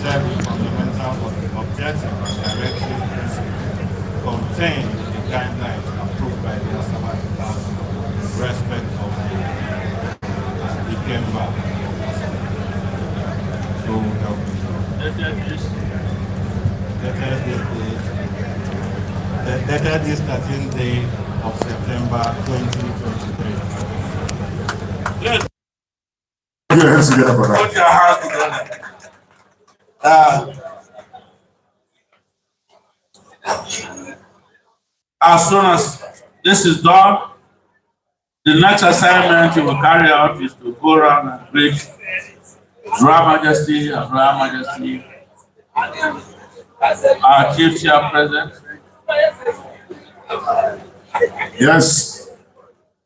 set fundamental objectives and directive principles contained in the guidelines approved by the Asaba Council in respect of the Ikemba of Asaba. So dated this 13th day of September 2023. Yes. Put your hands together, brother. Put your hands together. As soon as this is done, the next assignment you will carry out is to go around and greet Royal Majesty and Royal Majesty, our Chief Chairperson. Yes,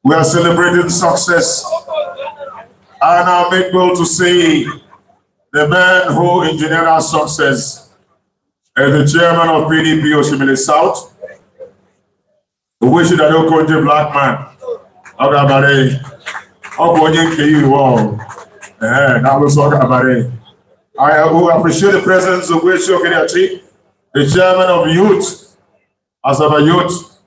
we are celebrating success, and I'm able to say the man who engineered our success is the chairman of PDP Oshimile South. We wish you that no country black man. Okay, about it. Okay, you all. Now we're talking about it. I appreciate the presence of Wisho Keniachi, the chairman of youth, Asaba Youth.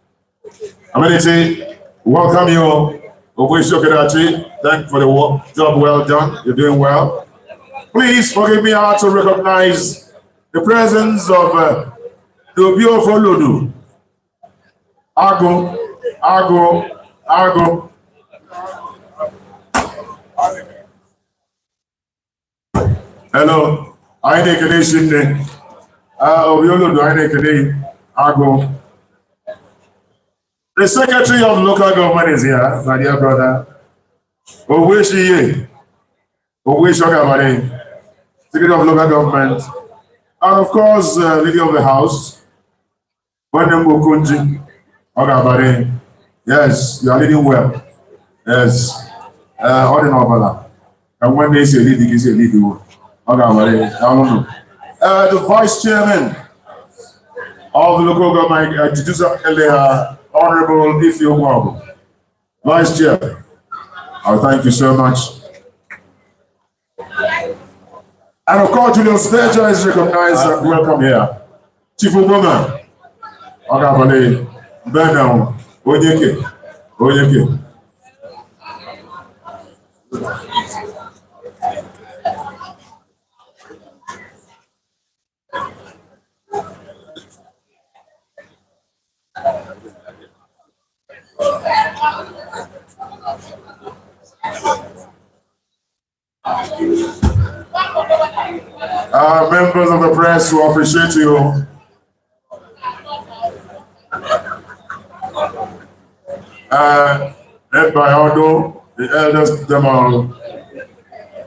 Amenity, welcome you, Wisho Keniachi. Thank you for the work, job well done. You're doing well. Please forgive me how to recognize the presence of the beautiful Ludu. Argo. Hello, I need a nation. Obiolo, I need a Argo. The Secretary of Local Government is here, my dear brother. Secretary of Local Government. And of course, Lady of the House, Wanem Kunji. Yes, you are leading well. Yes, all in all, and when they say leading, is a leading. The Vice Chairman of the local government, Honorable Ifyo Wabu. Vice Chair, thank you so much. And of course, Julius Berger is recognized and welcome here. Chief Obama, Benam, Onyeke. Members of the press who appreciate you. Led by Aldo, the elders, them all,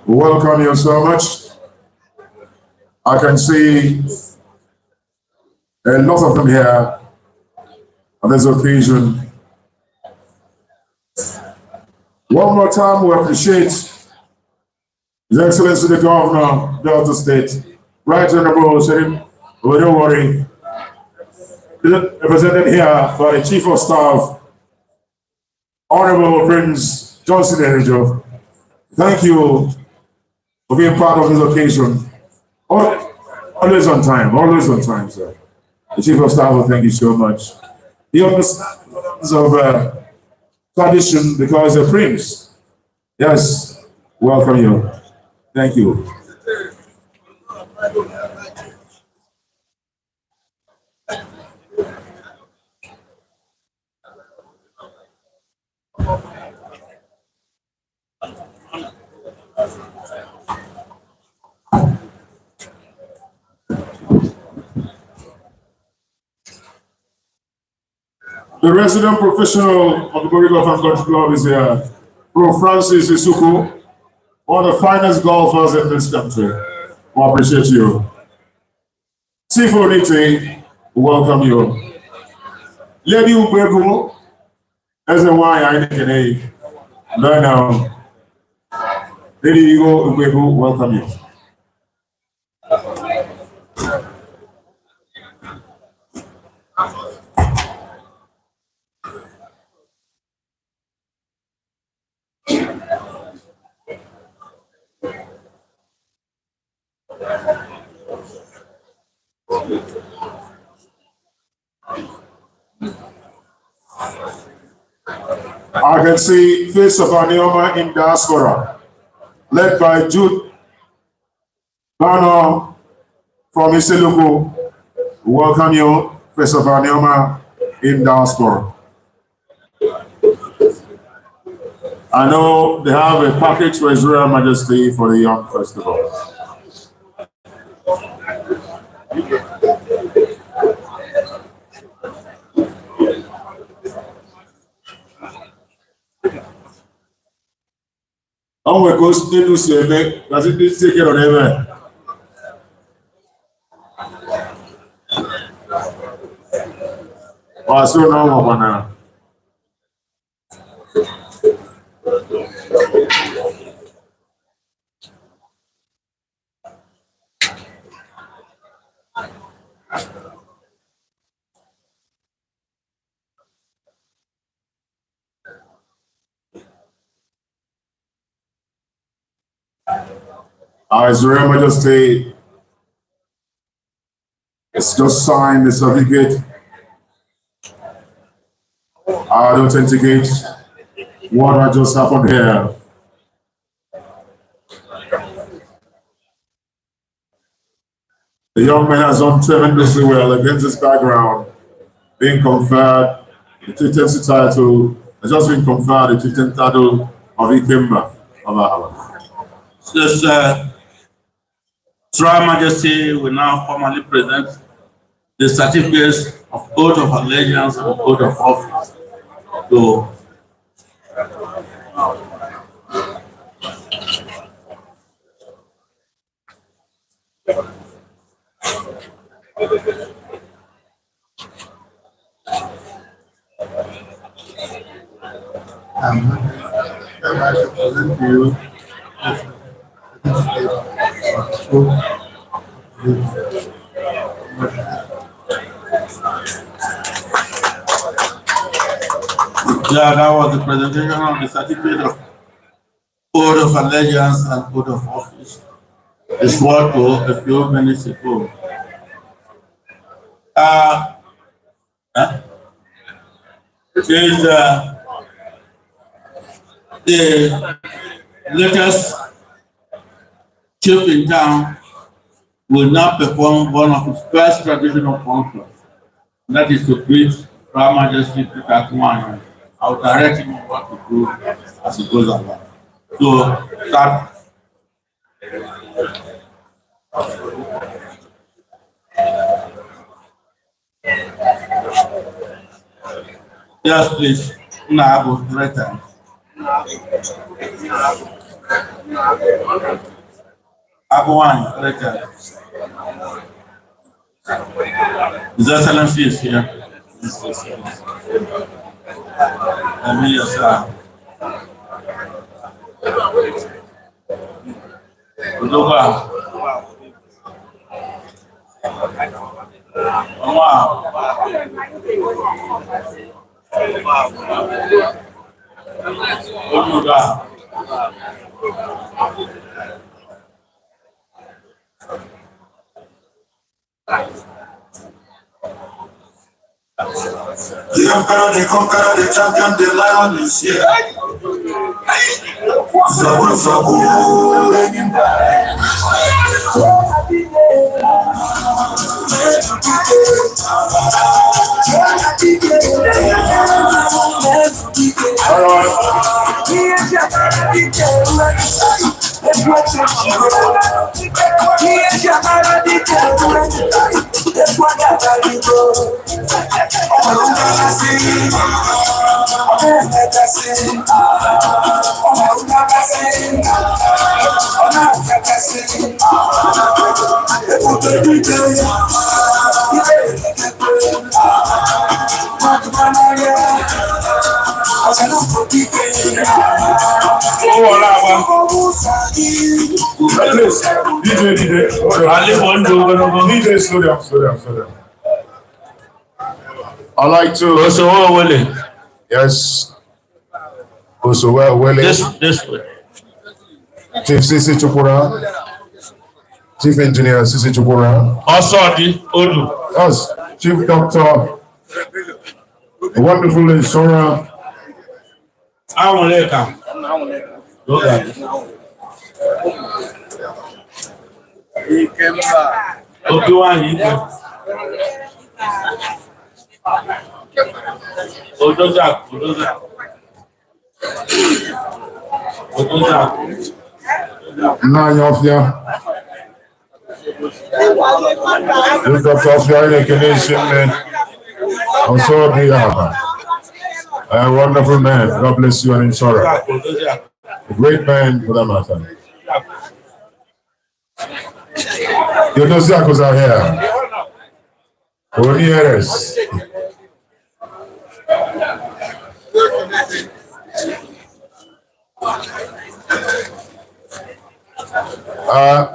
welcome you so much. I can see a lot of them here on this occasion. One more time, we appreciate His Excellency the Governor of Delta State, Right Honorable Sherim, don't worry, represented here by the Chief of Staff, Honorable Prince Johnson Erijo. Thank you for being part of this occasion. Always on time, sir. The Chief of Staff, thank you so much. He understands of tradition because a prince. Yes, welcome you. Thank you. The resident professional of the Bori Golf and Country Club is here, Bro Francis Isuku, one of the finest golfers in this country. We appreciate you. Sifo Niti, welcome you. Lady Ubegu, as a wine I need learn now. Lady Ubegu, welcome you. can see Face of Anioma in diaspora, led by Jude Bano from Isiluku. Welcome you, Face of Anioma in diaspora. I know they have a package for His Royal Majesty for the Young Festival. On we go still do Semek, does it take care of them? Oh, so no more now. His Royal Majesty has just signed the certificate. I authenticate what had just happened here. The young man has done tremendously well against his background, being conferred the chieftaincy title, has just been conferred the chieftain title of Ikemba of Ahaba. This Royal Majesty will now formally present the certificates of oath of allegiance and oath of office to I'd like to present to you yeah, that was the presentation of the certificate of oath of allegiance and oath of office. It's what to a few minutes ago. Is the latest chief in town will now perform one of his first traditional functions, and that is to greet Royal Majesty Peter Kumani. I'll direct him on what to do as he goes along. So start. Yes, please. Now, right time. Abuan, right time. His Excellency is here. Emilio, sir. Udoba. Onuga. The emperor, the conqueror, the champion, the lion is here. Zabu, Zabu, reigning by. All right. DJ, slow down. I like to. Yes. Also, well, This way. Chief Sisi Chukura, Chief Engineer Sisi Chukura. Also, the Odu. Yes, Chief Doctor, the wonderful insurer, Awoleka. Look at it. Nanyofia. Look up Sofia in a Canadian man. I'm sorry, a wonderful man. God bless you and inshallah. A great man for that matter. Your Nosiakos are here. Onieres.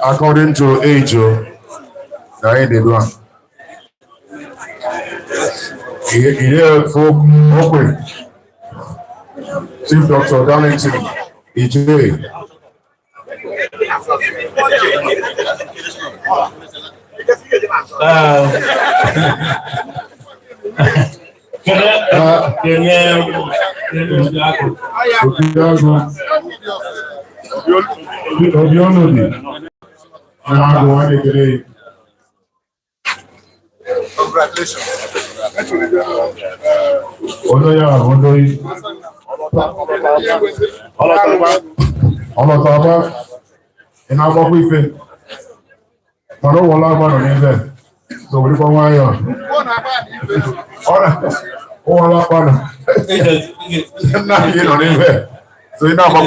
According to age, they do. Here, folk, Chief Dr. Darlington, EJ. Congratulations. So we go on. So you know what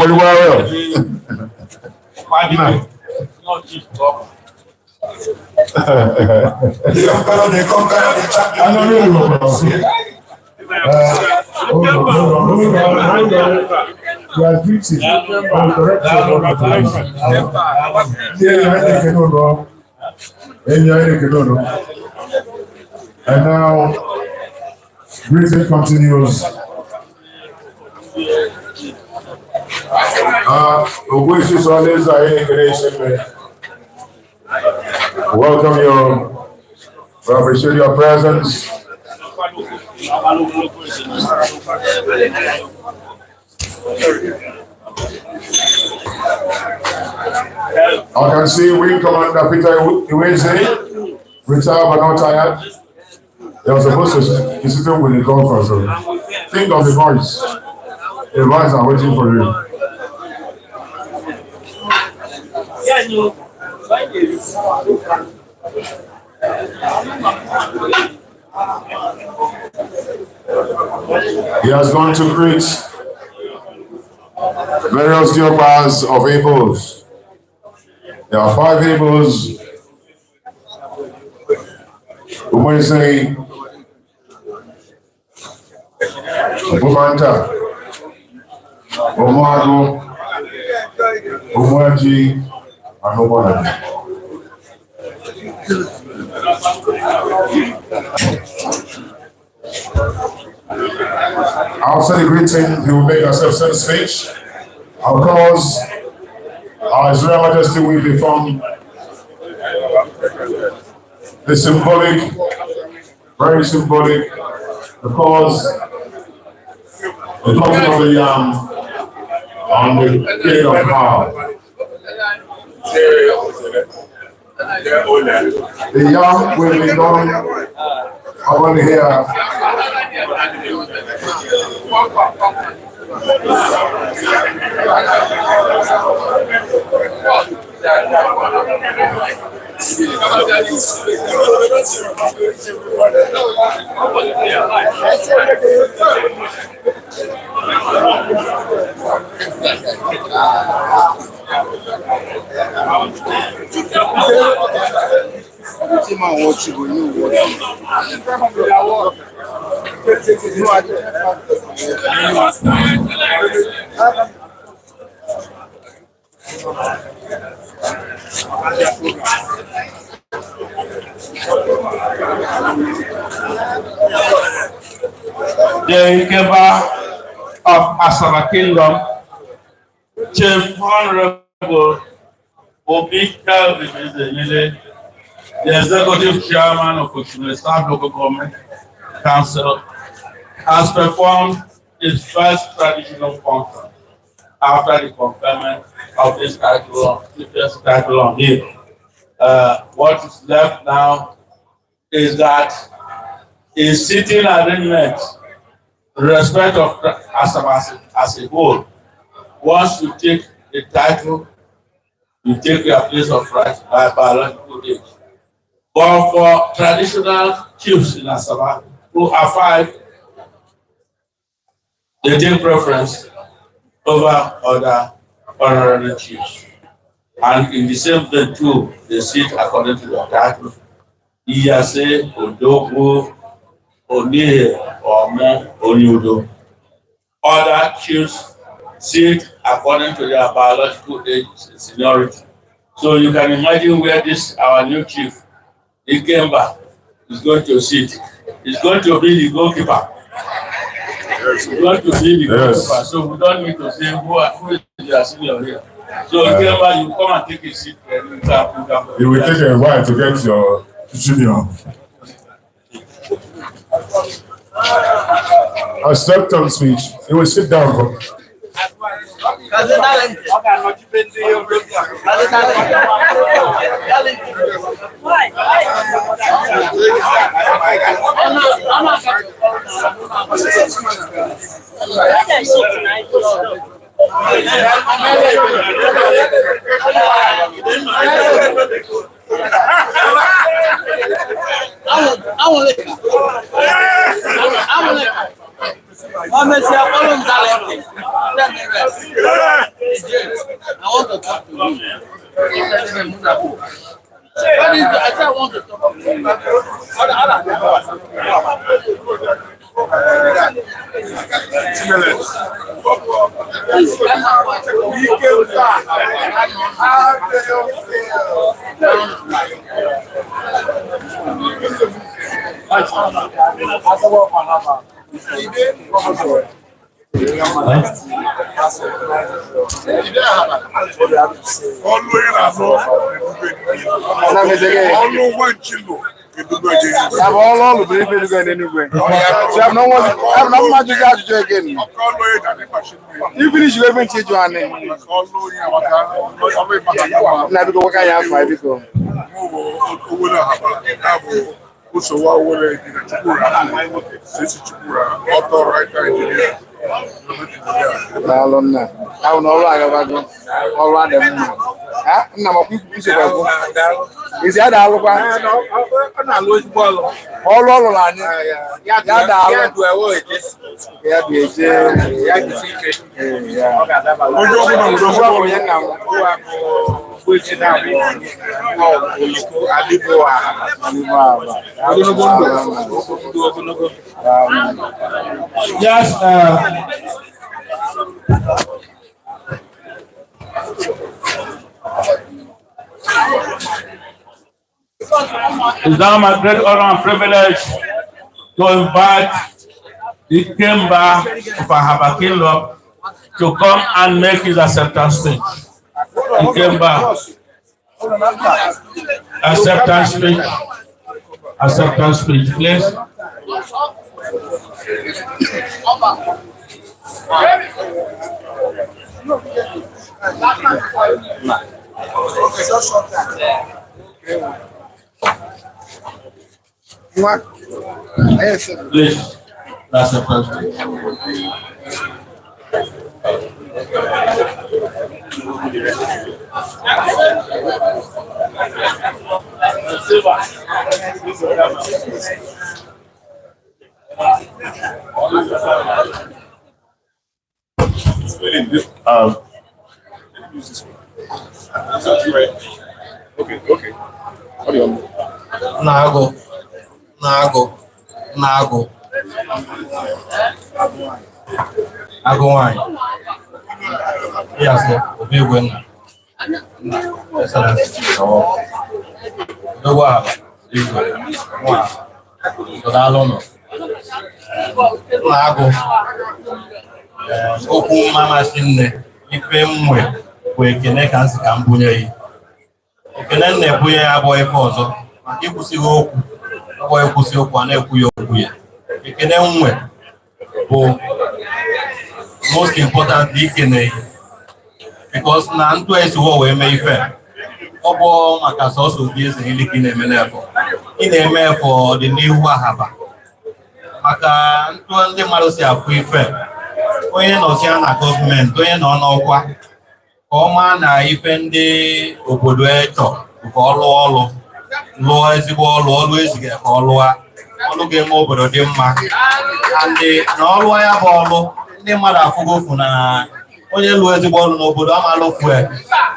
and now greeting continues. Wishes always are in welcome you. We appreciate your presence. I can see Wing Commander Peter Iweze, retired but not tired. They were supposed to be sitting with the conference. So think of the voice. The voice are waiting for you. He has gone to greet various diopers of Abels. There are 5 Abels. We might say Bumanta, Omago, Omaji, and Omaji. After the greeting, he will make herself center stage. Of course, our Israel Majesty will perform the symbolic, very symbolic, because the talking of the yam on the gate of power. The yam will be done upon here. The Asagba of Asaba Kingdom, Chief Honorable Obi Calvin Ezenyele, the Executive Chairman of Oshun South Local Government Council, has performed his first traditional function after the conferment of this title, previous title on him. What is left now is that in sitting arrangement, respect of Asaba as a whole. Once you take the title, you take your place of right by biological age. But for traditional chiefs in Asaba, who are 5, they take preference over other honorary chiefs. And in the same vein too, they sit according to their title. Iyase, Odogwu, Onihe, Omo, Onyudo. Other chiefs sit according to their biological age and seniority. So you can imagine where this our new chief, Ikemba, is going to sit. He's going to be the goalkeeper. He's going to be the goalkeeper. So we don't need to say who is the senior here. So Ikemba, you come and take a seat. You will take a while to get your junior. A step-down speech. You will sit down. I want to talk to you. I want to talk to you. Yes, it's now my great honor and privilege to invite the Ikemba of Asaba to come and make his acceptance speech. Ikemba, acceptance speech, please. Please, that's the first thing. Nago wine. Yes, obi winner. Excellent. No wow. Wow. Nago. Okwu mama sinne ife mwe bụ ekene ka nsi ka mbunye yi. Ekene na-ebunye ya abụọ ife ọzọ maka ikwụsịghị okwu abụọ ikwụsị okwu a na-ekwu ya okwu ya. Ekene nwe bụ most importantly, because Nanto is what we may fair. Obo Makasoso is in a for the new Wahaba. Maka Antoine Marosi are free fair. When Oceana government, when on Okwa, Oma na even the Obodueto, all lawyers will always get all game over the Dimma. And the no lawyer ball, the mother Fugo Funa, only lawyers ball no Bodama Lofwe,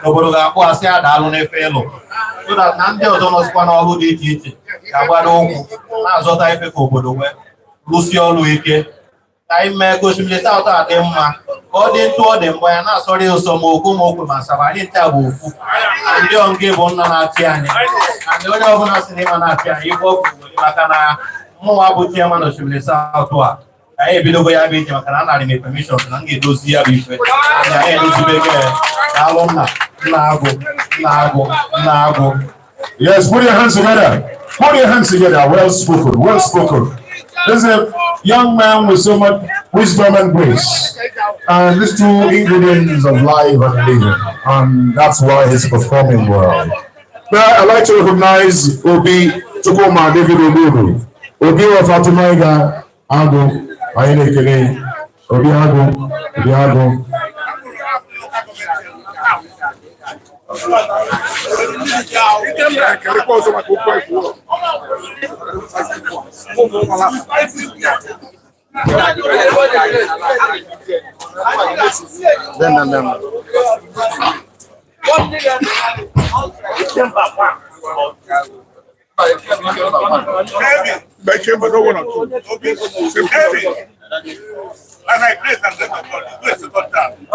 no Bodoga, say Dalone fellow. So that Nande was almost one all who did it. Kabado, Azota Ifeko Bodowe, Lucio Luike. I may go to the south at them, according to them, by an sorry or some Okumoko Masavani Tabu, and you don't give on Natiani, and the other one has the name of Natiani, you walk with Makana, more about Yaman of the south. I be the way I be Makana, make permission, and get those here before. And I had to be Nago. Yes, put your hands together. Put your hands together. Well spoken. Well spoken. This is a young man with so much wisdom and grace. And these two ingredients of life and living. And that's why he's performing well. But I'd like to recognize Obi Chukuma David Obi. Obi of Fatumaiga Ago. Ayinekele. Obi Ago. Obi Ago.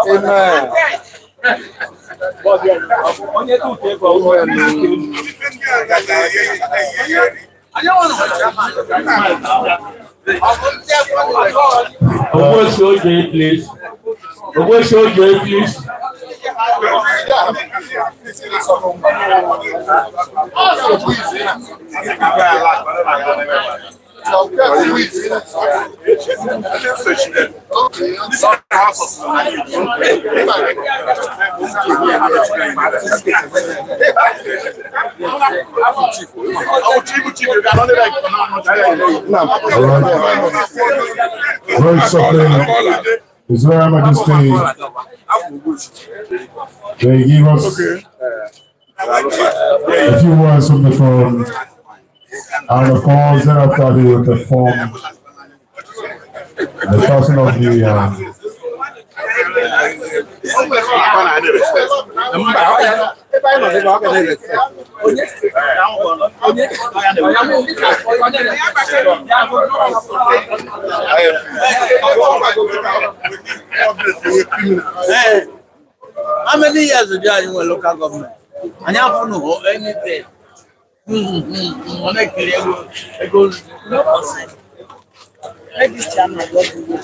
Amen. Show J, please. Show J, please. Very suffering. His Royal Majesty, they give us a few words from the throne, and of course, thereafter they will perform the person of the How many years did you have in local government? And you have to know anything. Let this channel go to the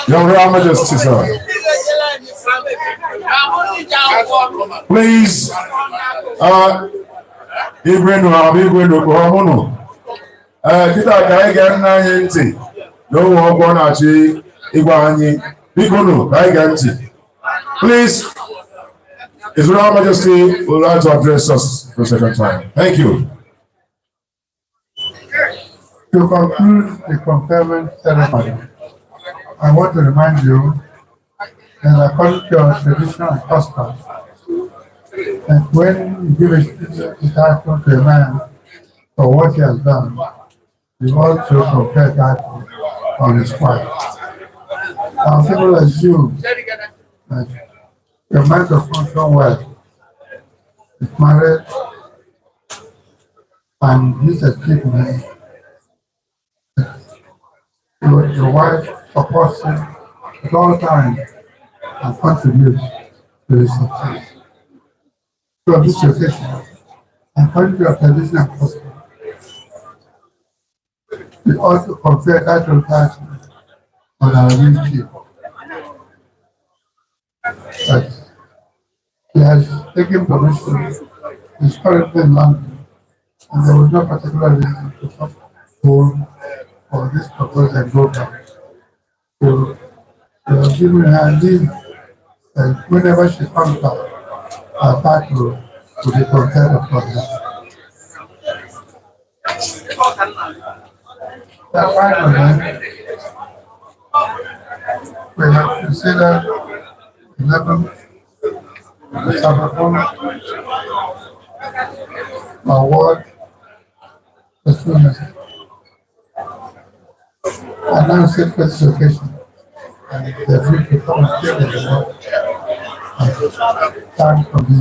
Your Royal Majesty, sir. Please, kita ka anyị ga nna anyị ntị n'onwe ọgwọ na-achị ịgwa anyị biko nụ ka anyị ga ntị. Please, His Royal Majesty would like to address us for a second time. Thank you. To conclude the conferment ceremony, I want to remind you that according to our tradition and custom, that when you give a title to a man for what he has done, you also compare that on his wife. Now people assume that a man of function well is married and his achievement, your wife support him at all times and contribute to his success. So on this occasion, according to our tradition and custom, we also confer title on our new chief. That he has taken permission, he's currently in London, and there was no particular reason to come home for this purpose and go back. So we have given her leave, and whenever she comes back, our title will be conferred upon her. That finally, we have considered 11 Asagba award performance. I now sit for this occasion and the free to come and take the award and time for me.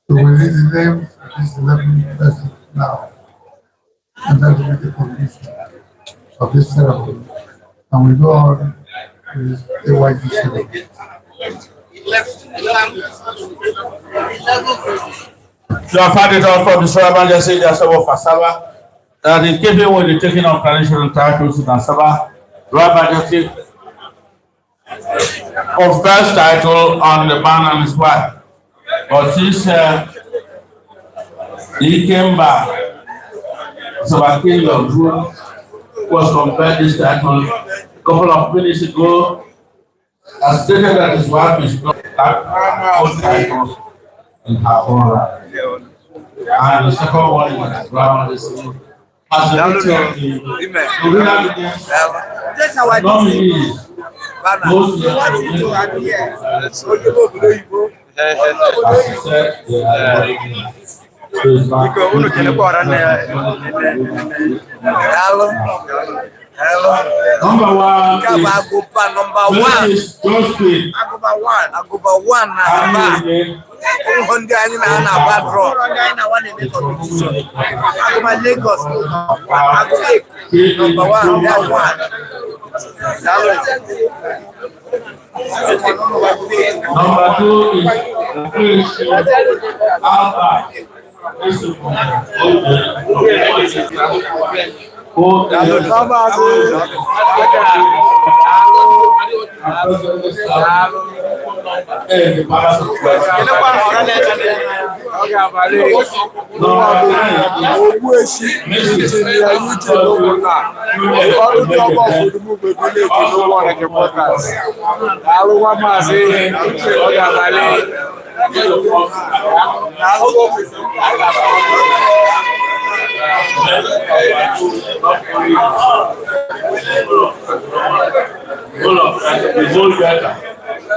So we read the names of these 11 persons now, and that will be the conclusion of this ceremony. And we go on with the YG ceremony. You have had it all from the Ceremonial, the Asagba Of Asaba, that in keeping with the taking of traditional titles in Asaba, Royal Majesty confers title on the man and his wife. But since he came back, Asaba who was conferred this title a couple of minutes ago, has stated that his wife is not that title in her own right. And the second one is around the same. As the nominees goes to Number one is Josephine. Agoba one. Lagos. Number one. Number two is Alpha.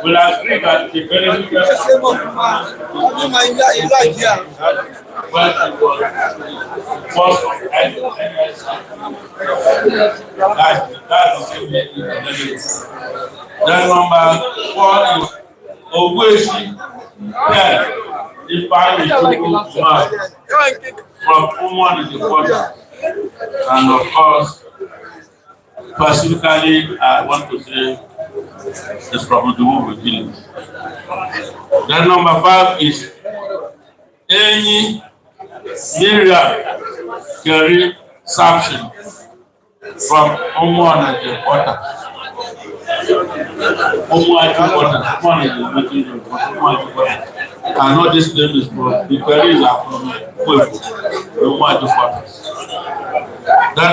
Will agree that the benefit Then number 4 is Ogweshi the family from Umwan in the quarter. And of course, specifically, I want to say it's from the Wood village. Then number 5 is Eni Miriam Kerry Samson from Umwan in the quarter. I know this name is from the Kerrys are from Umwan. Then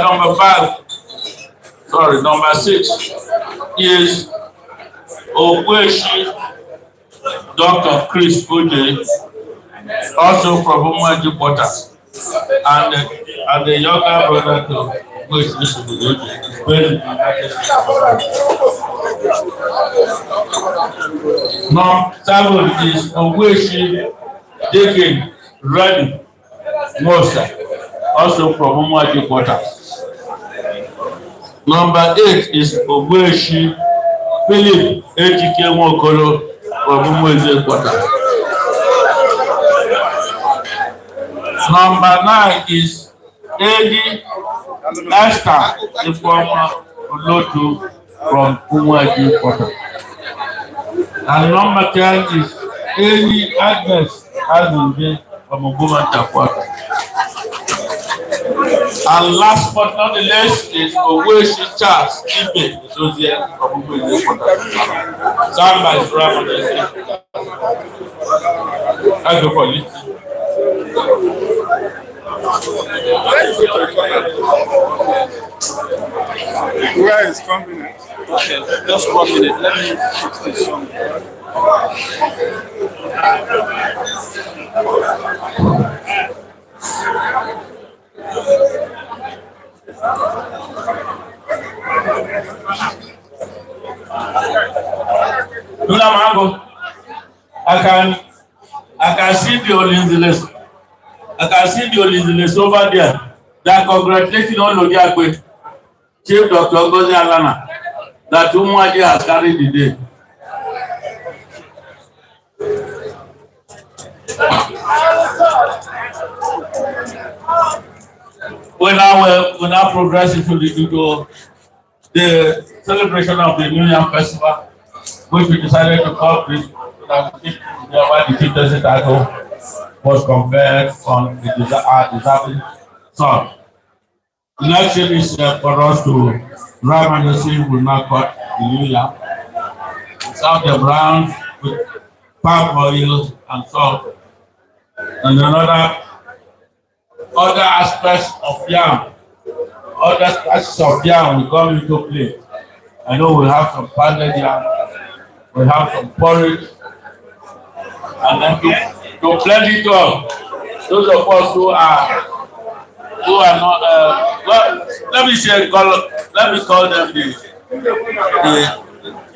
number 6 is Ogweshi Dr. Chris Ude, also from Umwan Quarters, and the younger brother to Now, 7 is Ogweshi Deacon Ready Mosa, also from Umwan Quarters. Number 8 is Ogweshi Philip Ejike Mokolo from Umwan Quarters. Number 9 is Eddie Esther, the former Olotu from Umuadi Quarter. And number 10 is Amy Agnes Azunde from Ogumanta Quarter. And last but not the least is Oweshi Charles Ibe, associate from Ogumanta Quarter. Sound by Ceremonial. Thank you for listening. Where is confidence? Okay, just 1 minute. Let me fix this song. I can see the Olinziles. I can see the Olinziles over there. They are congratulating on Lodiakwe, Chief Dr. Ngozi Alana, that Umuadi has carried the day. We now progress into the celebration of the New Yamfestival, which we decided to call this while the chieftaincy title was conferred on our deserving son. The next thing is for us to dry majesty will now cut the New Yam, serve the browns with palm oil and salt, and other aspects of yam. Other aspects of yam will come into play. I know we have some pounded yam, we have some porridge, and then to blend it up. Those of us who are not well, let me call them the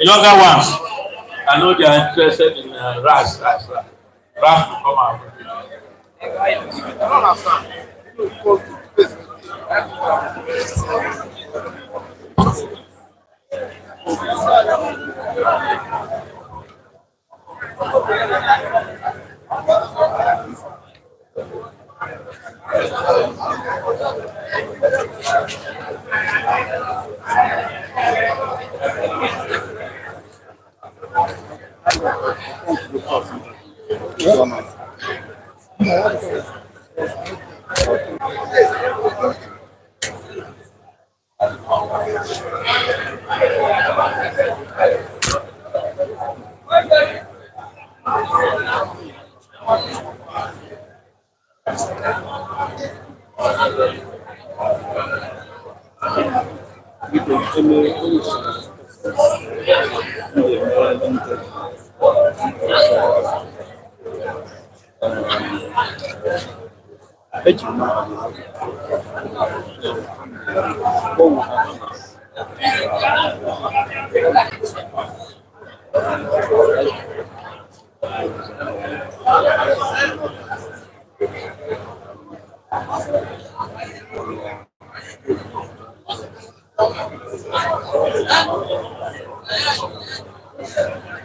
younger ones. I know they are interested in rice to come out.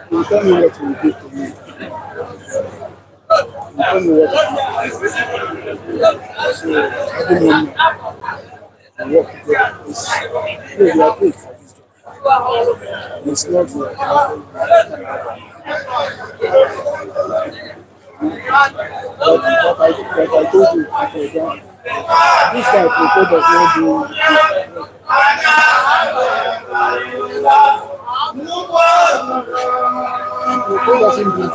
You tell me what you give to me. You tell me what you give. So every moment we work together. We are paid for this job. It's not like but I told you before, this type of code does not do. The code doesn't do it.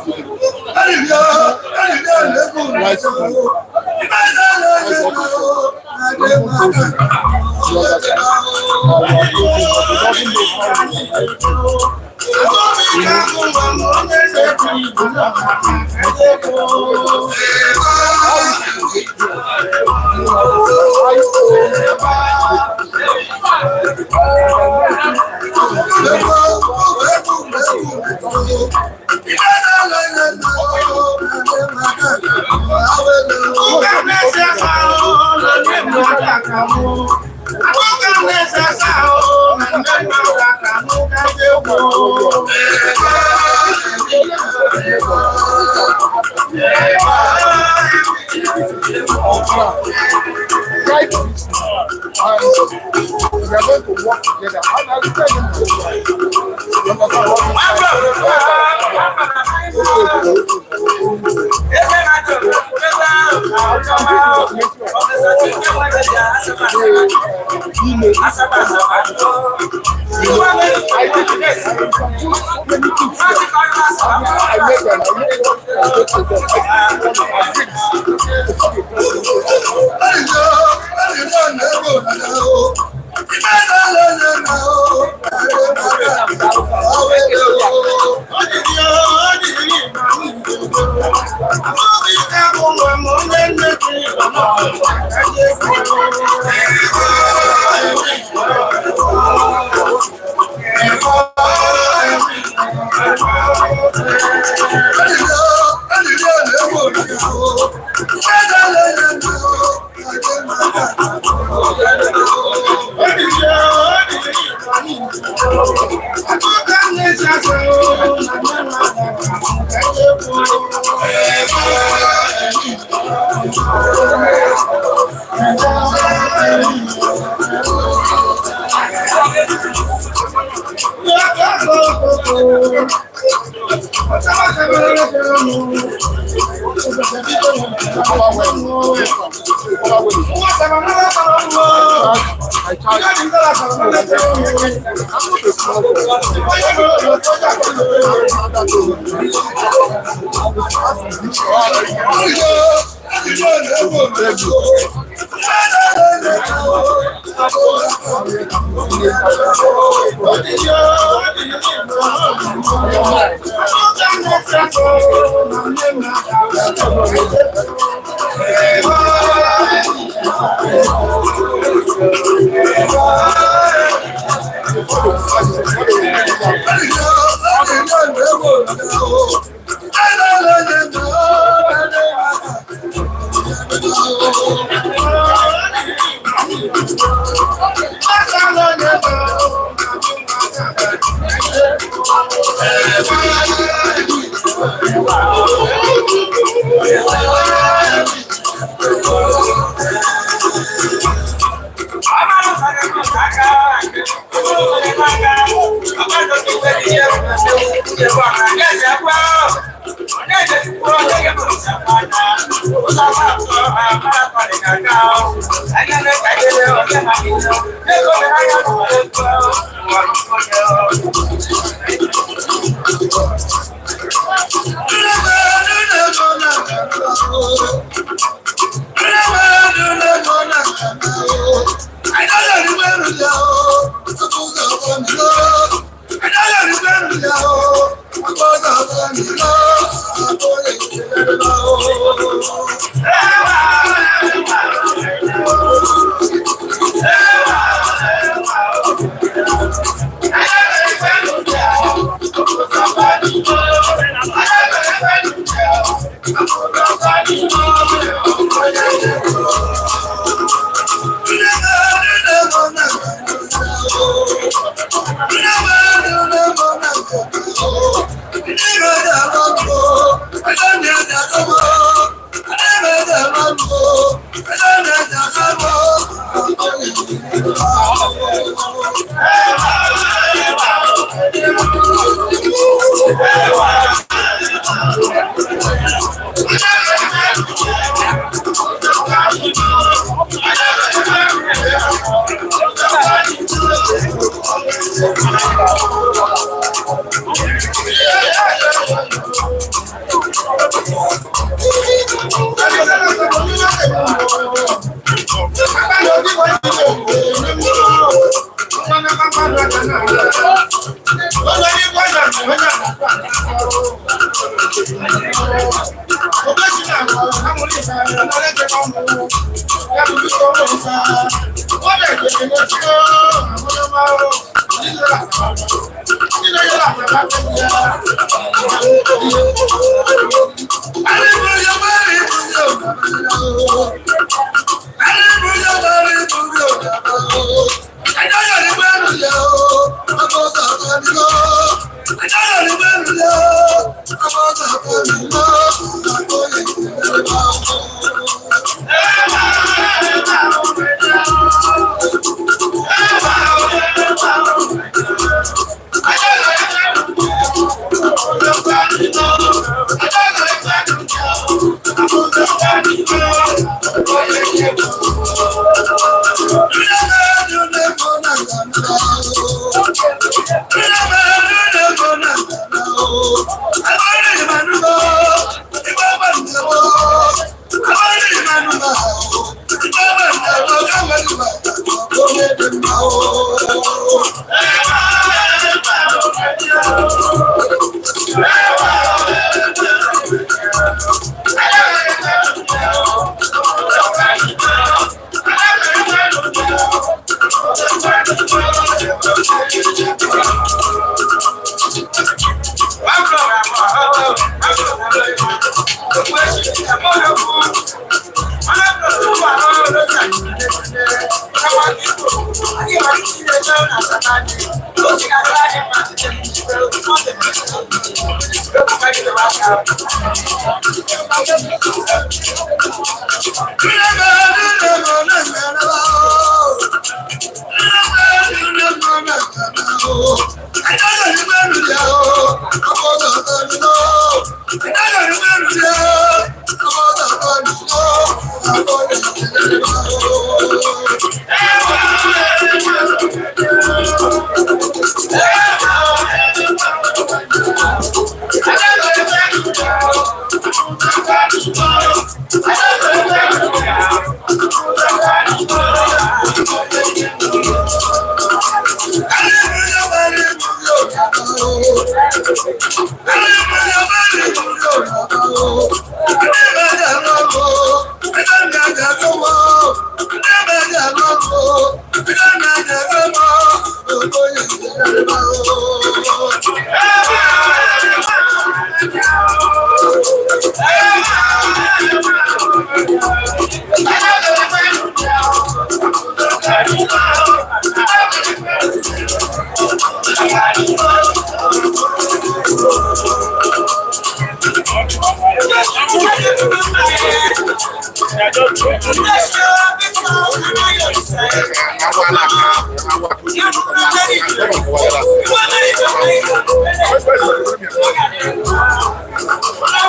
we are going to work together. And I'll tell you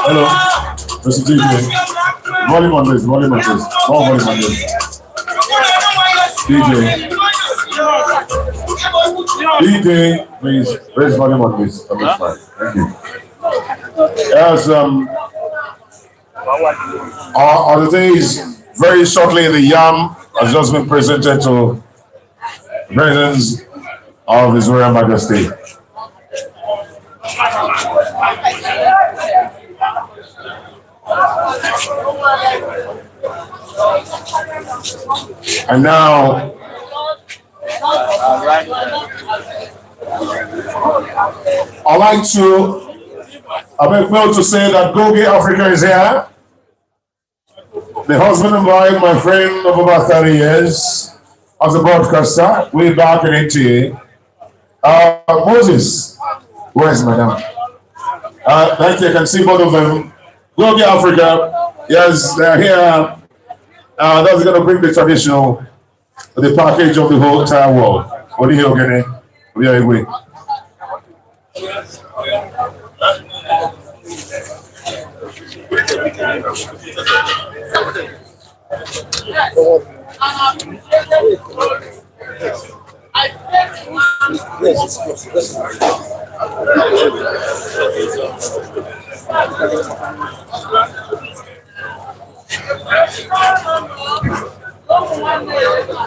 Hello, Mr. DJ. Volume on this, volume on this. More volume on this. DJ. DJ, please raise volume on this. On this side. Thank you. Yes, on the days, very shortly, the yam has just been presented to the presence of His Royal Majesty. And now, I'd like to make note to say that Gogi Africa is here. The husband and wife, my friend of about 30 years, as a broadcaster, way back in NTA. Moses, where is madam? Thank you, I can see both of them. Gogi Africa, yes, they're here. That's going to bring the traditional, the package of the whole entire world. What do you hear, Ogene? We are away.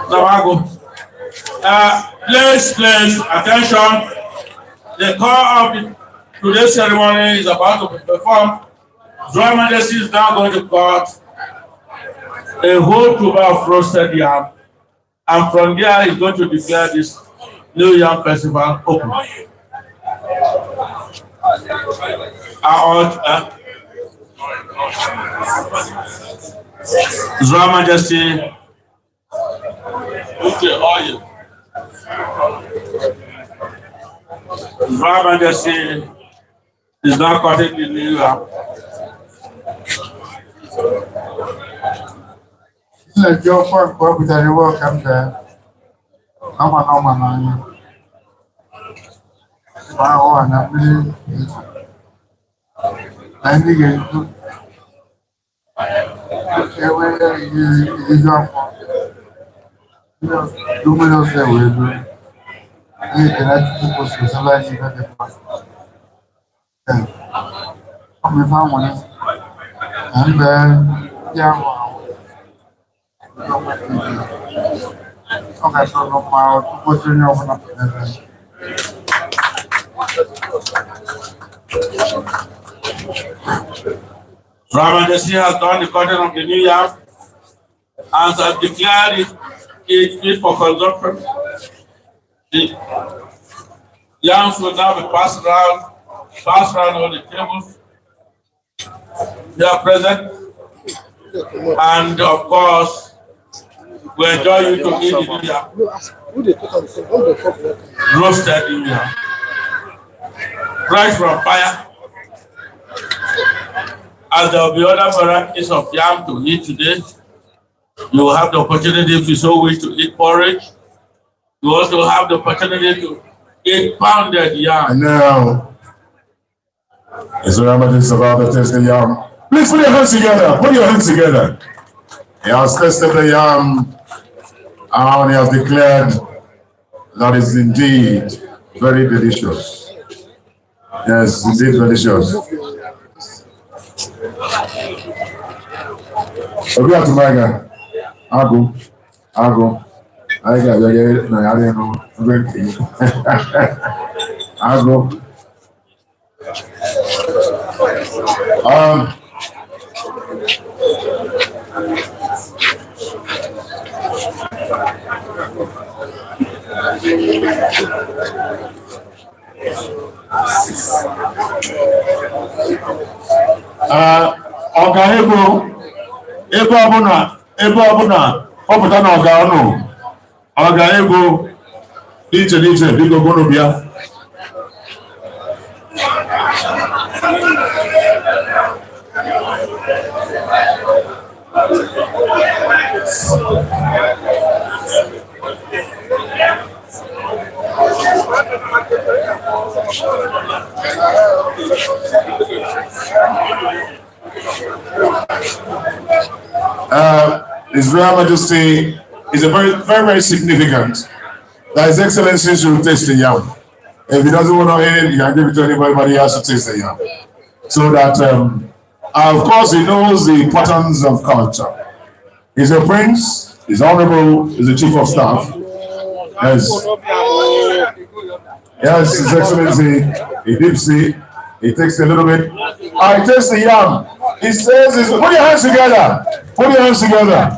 Now I go. Please, attention. The call of today's ceremony is about to be performed. His Royal Majesty is now going to cut a whole tuber of roasted yam, and from there he's going to declare this new yam festival open. His Royal Majesty, His Royal Majesty is now cutting the new yam. Let your folk go with the welcome there. No man. ndị ga-eju ewere izu afọ mmiri ofe wee du ihe ekele Chukwu kwụsịrị sebe anyị ife dị mma. Ọ bụ ife anwụrụ na mbe ndị ahụ ọ ga-achọ ụlọ mma tupu onye ọbụla pụtara. Her Majesty has done the cutting of the new yam and has declared it fit for consumption. The yams will now be passed around on the tables. They are present, and of course, we enjoy you to eat the new yam, roasted new yam, fresh from fire. As there will be other varieties of yam to eat today, you will have the opportunity, if you so wish, to eat porridge. You also have the opportunity to eat pounded yam. And now, His Royal Majesty about to taste the yam. Please put your hands together. Put your hands together. He has tasted the yam and he has declared that it's indeed very delicious. Yes, indeed delicious. Obi atumaga, agu. I got you. No, I didn't know. Agu. Ọga ebe ọbụla ọpụta na ọga ọnụ ọga ego dị iche n'iche biko gụnụ bịa. His Royal Majesty is a very significant that His Excellency should taste the yam. If he doesn't want to eat it, he can give it to anybody else to taste the yam. So that, of course, he knows the importance of culture. He's a prince, he's honorable, he's a chief of staff. Yes, His Excellency, he dips it, he takes a little bit. I taste the yam. He says, put your hands together. Put your hands together.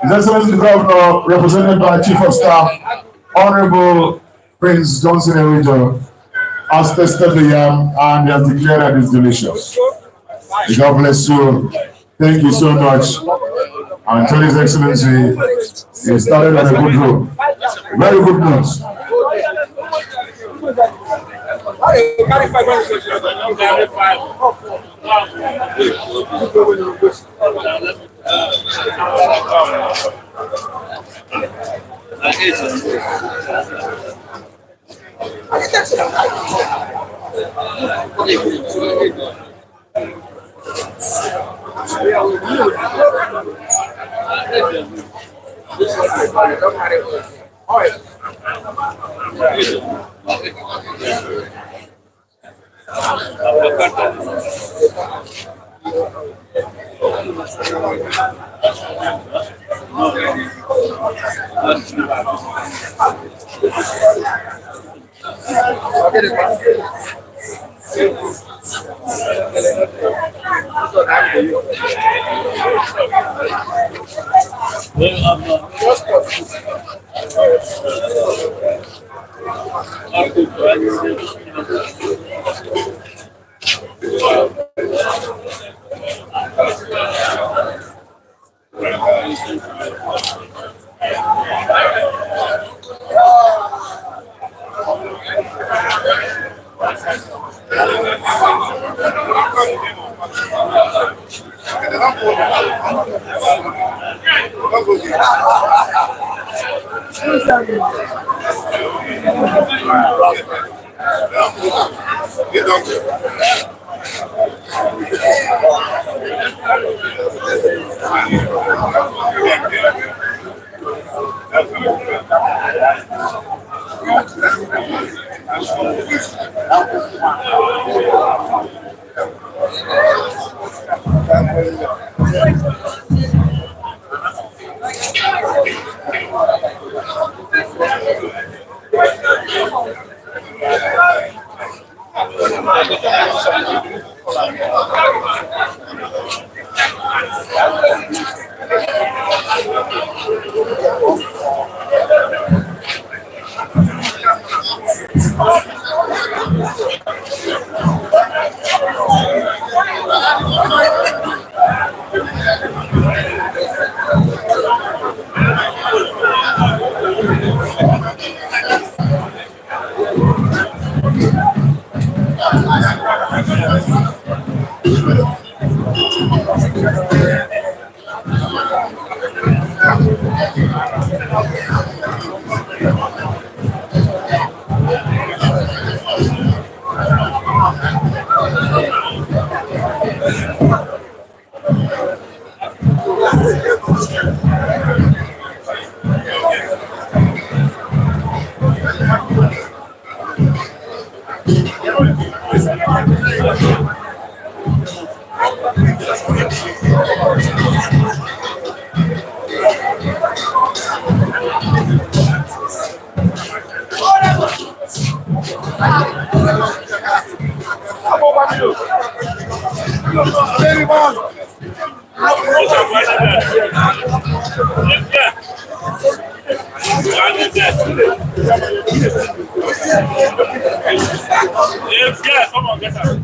His Excellency the Governor, represented by Chief of Staff, Honorable Prince Johnson Erijo, has tasted the yam and has declared that it's delicious. God bless you. Thank you so much. And tell His Excellency, he started on a good road. Very good news. Yeah, come on, get up.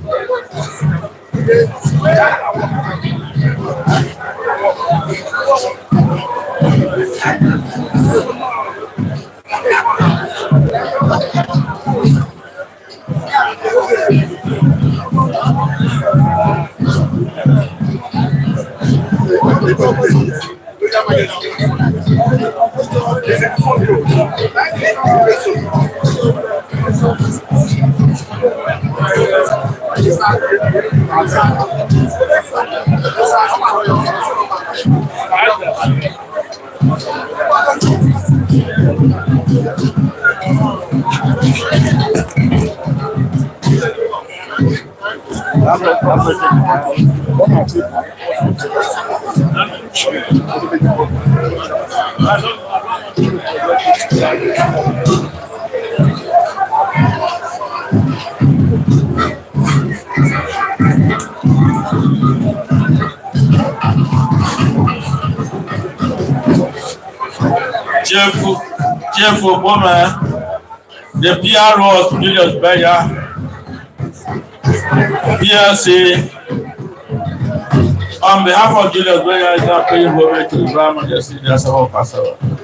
Jeff Obama, the PRO of Julius Berger, PLC, on behalf of Julius Berger, is now paying homage to the Brahman, the senior Asagba Of Asaba.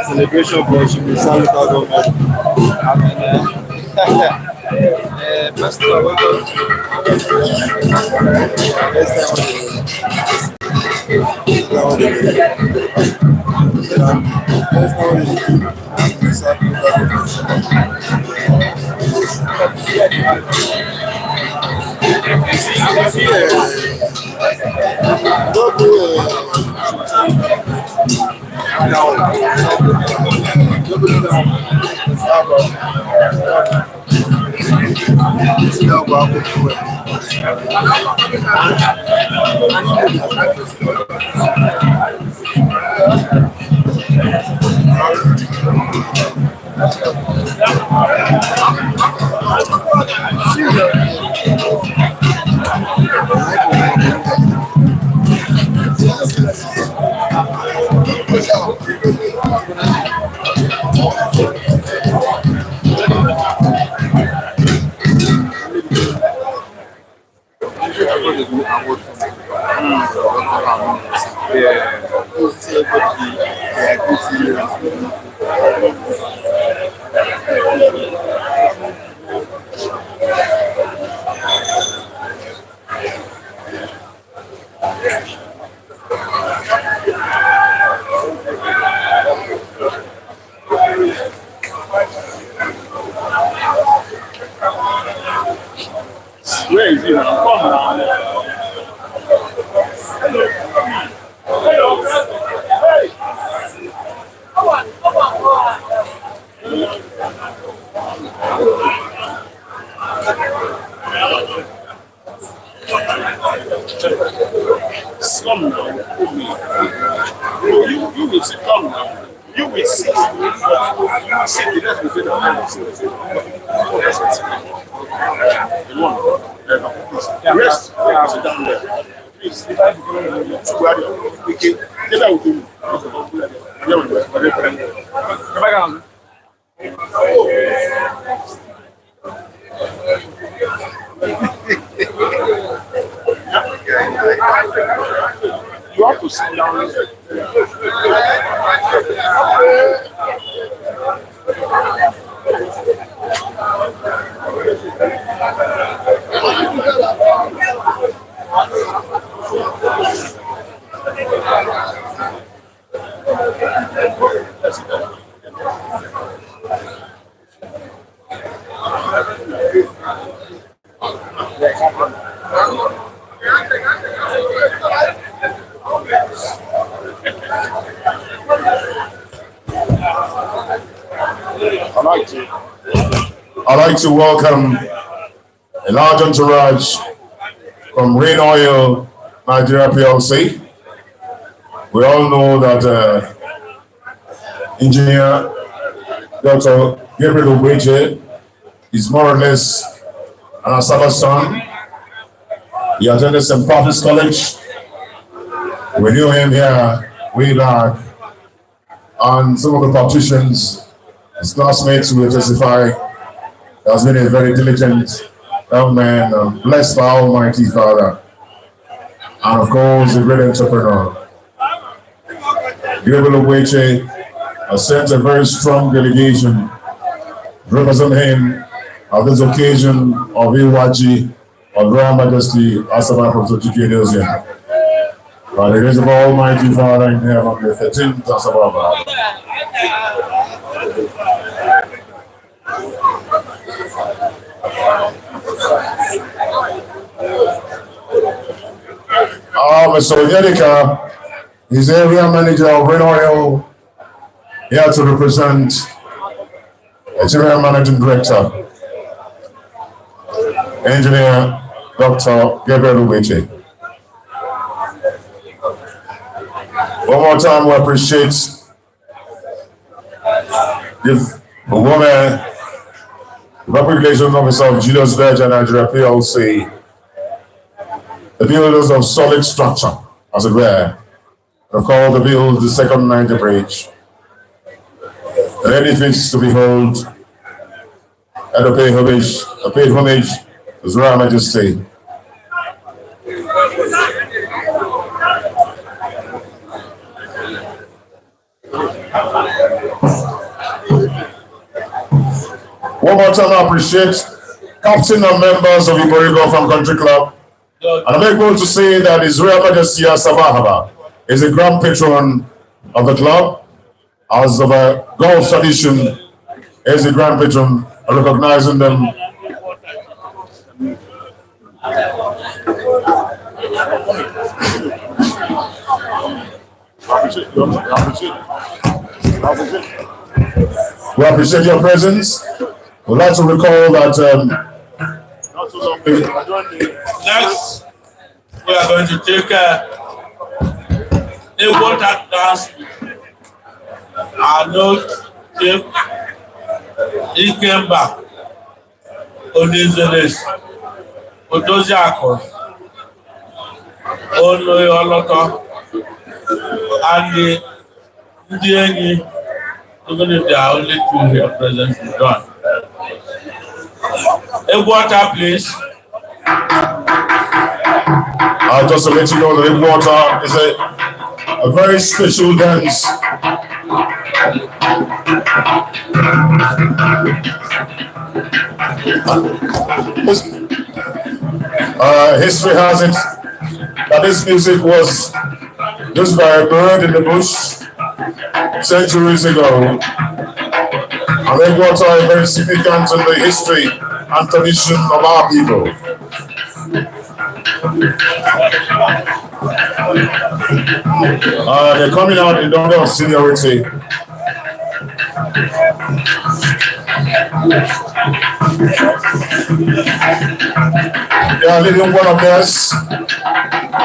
Celebration for Shimisa local government. Festival. Where is he now? Come now. Come now. You will see. Come now. You will see. You will see the rest between the hands. The one. The rest. Sit down there. Please. If I we can. If I will do. You have to sit down. I'd like to welcome a large entourage from Rain Oil Nigeria PLC. We all know that Engineer Dr. Gabriel Obeje is more or less an Asaba son. He attended St. Patrick's College. We knew him here way back, and some of the politicians, his classmates, will testify. He has been a very diligent young man, blessed by Almighty Father, and of course, a great entrepreneur. Gabriel Obeje has sent a very strong delegation to represent him at this occasion of Iwaji of Royal Majesty Asagba of Asaba. By the grace of Almighty Father in heaven, the 13th Asaba. Mr. Onyedika is area manager of Rain Oil, here to represent the general managing director, Engineer Dr. Gabriel Obeje. One more time, we appreciate the woman, Public Relations Officer of Julius Berger Nigeria PLC, the builders of solid structure, as it were, recall the behold the second night of age. Ready fixed to behold and to pay homage to His Royal Majesty. One more time, I appreciate captain and members of the Iborigo Farm Country Club. And I'm able to say that His Royal Majesty Asagba is a grand patron of the club. As of a golf tradition, is the grand patron, recognizing them. We appreciate your presence. We'd like to recall that Next, we are going to take a water dance. Our note, Chief, he came back on his list. Otoziako, Oloyoloto, and the Ndienyi, even if there are only two here present, is done. A water, please. Just to let you know that the water is a very special dance. History has it that this music was used by a bird in the bush centuries ago. And the water is very significant in the history and tradition of our people. They're coming out in order of seniority. They are leading one of theirs.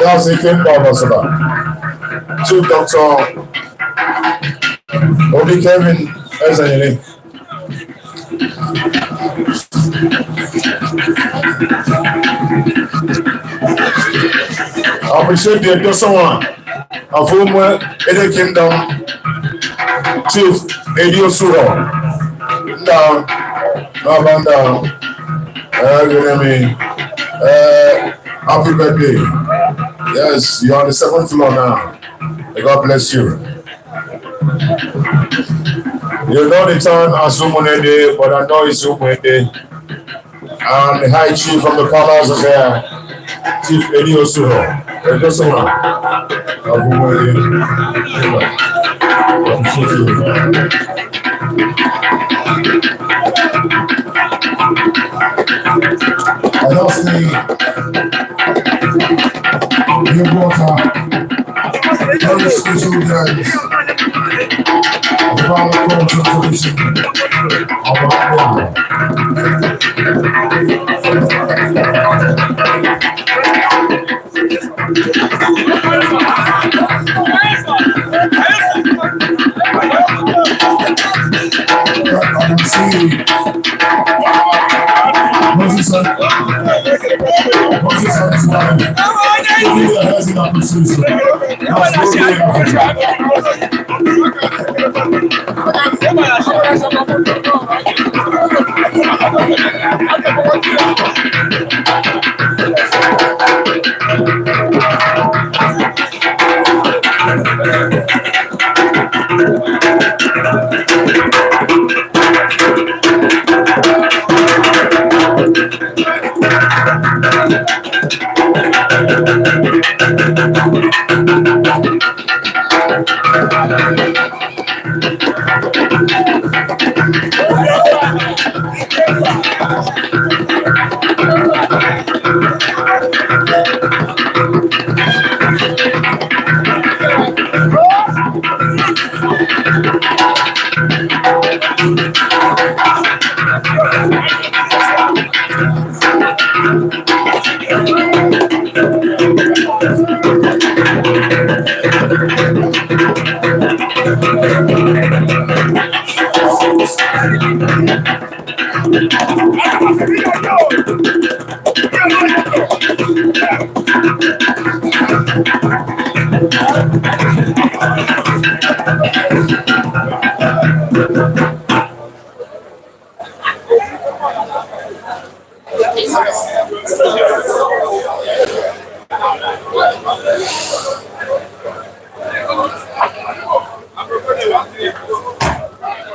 That's the Asagba Of Asaba. Chief Dr. Obi Kevin Ezanyele. I appreciate the Dosawan of whom in the kingdom, Chief Edio Suro. Down, down. Happy birthday. Yes, you're on the 7th floor now. May God bless you. You know the town as Umunede, but I know it's Umunede. And the High Chief from the Palace is here, Chief Edio Suro. I don't see your water, very special days of our culture tradition of our people. I can see Moses is lying. He has an appreciation.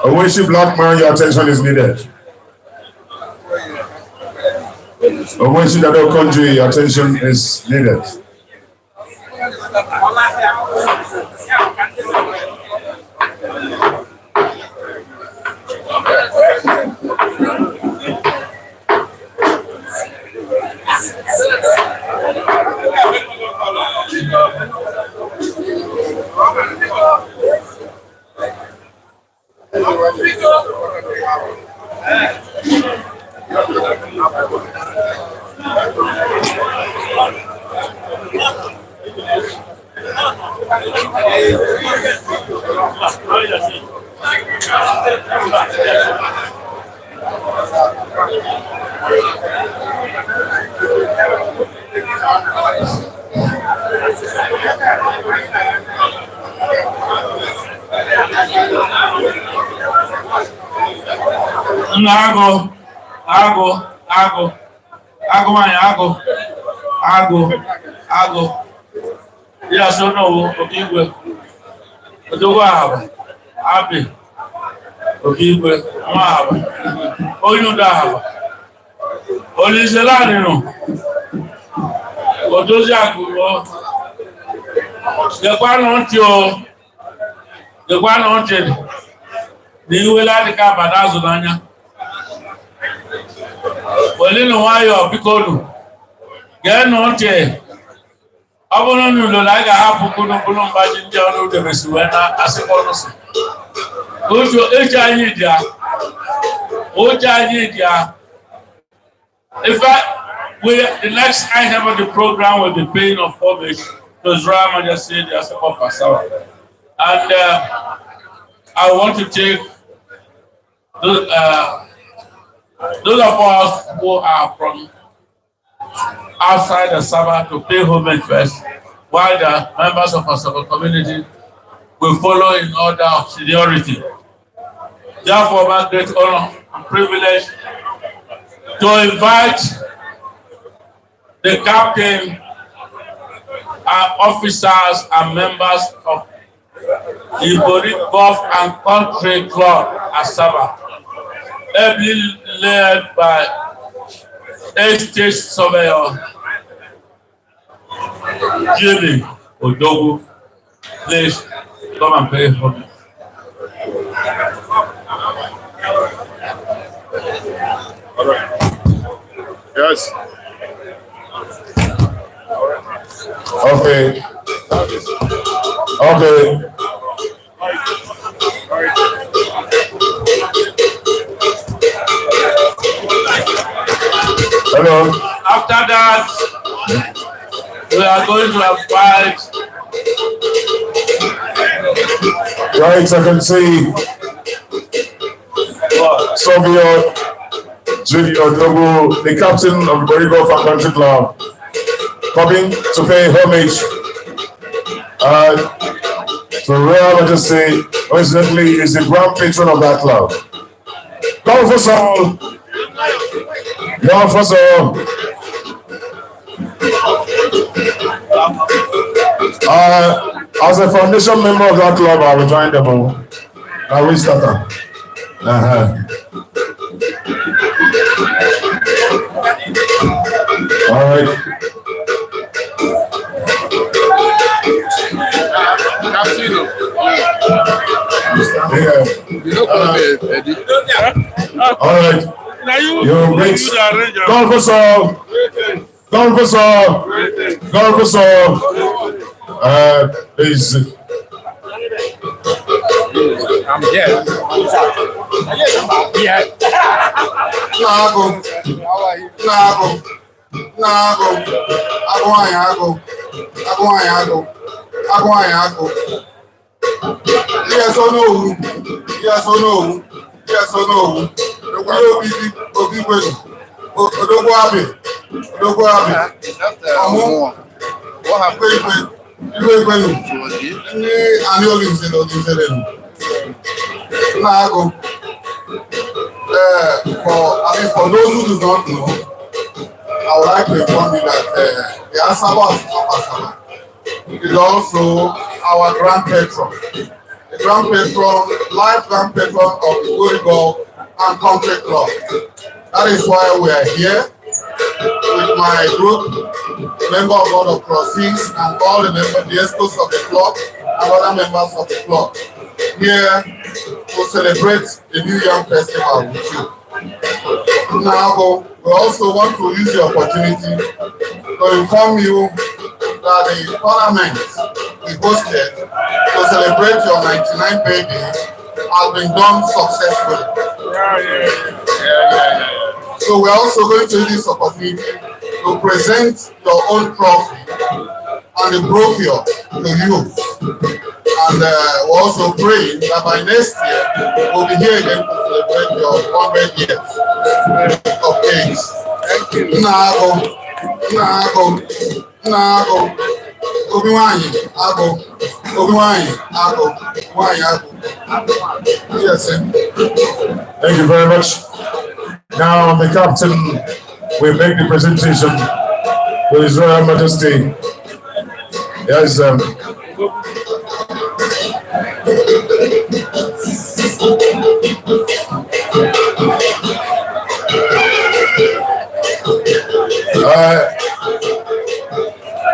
Owenshi Black man, your attention is needed. Owenshi Dado Country, your attention is needed. Ago. Yes, or no, okay, well, the wow, happy. Okay, well, wow. Oh, you know, only the land, you know. What does that go? The one on you, the will like the cap at Azulania. Well, you know why you're because get no chair. I want to know like I have to go to Bajin Jono de Vesuena as a bonus. Go to HID. In fact, the next item of the program will be paying of homage to His Royal Majesty the Asagba Of Asaba. And I want to take those of us who are from outside the Asaba to pay homage first, while the members of Asaba community will follow in order of seniority. Therefore, my great honor and privilege to invite the captain and officers and members of the Ibori Golf and Country Club Asaba, ably led by State Surveyor Jimmy Odogu. Please come and pay for me. All right. Yes. Okay. Hello. After that, we are going to invite Your Excellency, Surveyor Jimmy Odogu, the captain of the Ibori Golf and Country Club, coming to pay homage to Royal Majesty, who incidentally is the grand patron of that club. Come for some. Come for some. As a foundation member of that club, I will join them all. I will start. All right. All right. You mix. Go for some. Please. I'm here. Yes or no? Yes or no? Yes or no? What happened? Ilu ekwelu. Ndị anyị Olise na Olise na-agụ. For those who do not know, I would like to inform you that the Asagba of Asaba is also our grand patron. The grand patron, life grand patron of the Volleyball and Country Club. That is why we are here with my group, member of Board of Trustees, and all the members, the experts of the club, and other members of the club, here to celebrate the New Yamfestival with you. Now, we also want to use the opportunity to inform you that the tournament we hosted to celebrate your 99th birthday has been done successfully. So we're also going to use this opportunity to present your own trophy and the brochure to you. And we're also praying that by next year we'll be here again to celebrate your 100 years of age. Thank you. Yes, sir. Thank you very much. Now the captain will make the presentation to His Royal Majesty. Yes,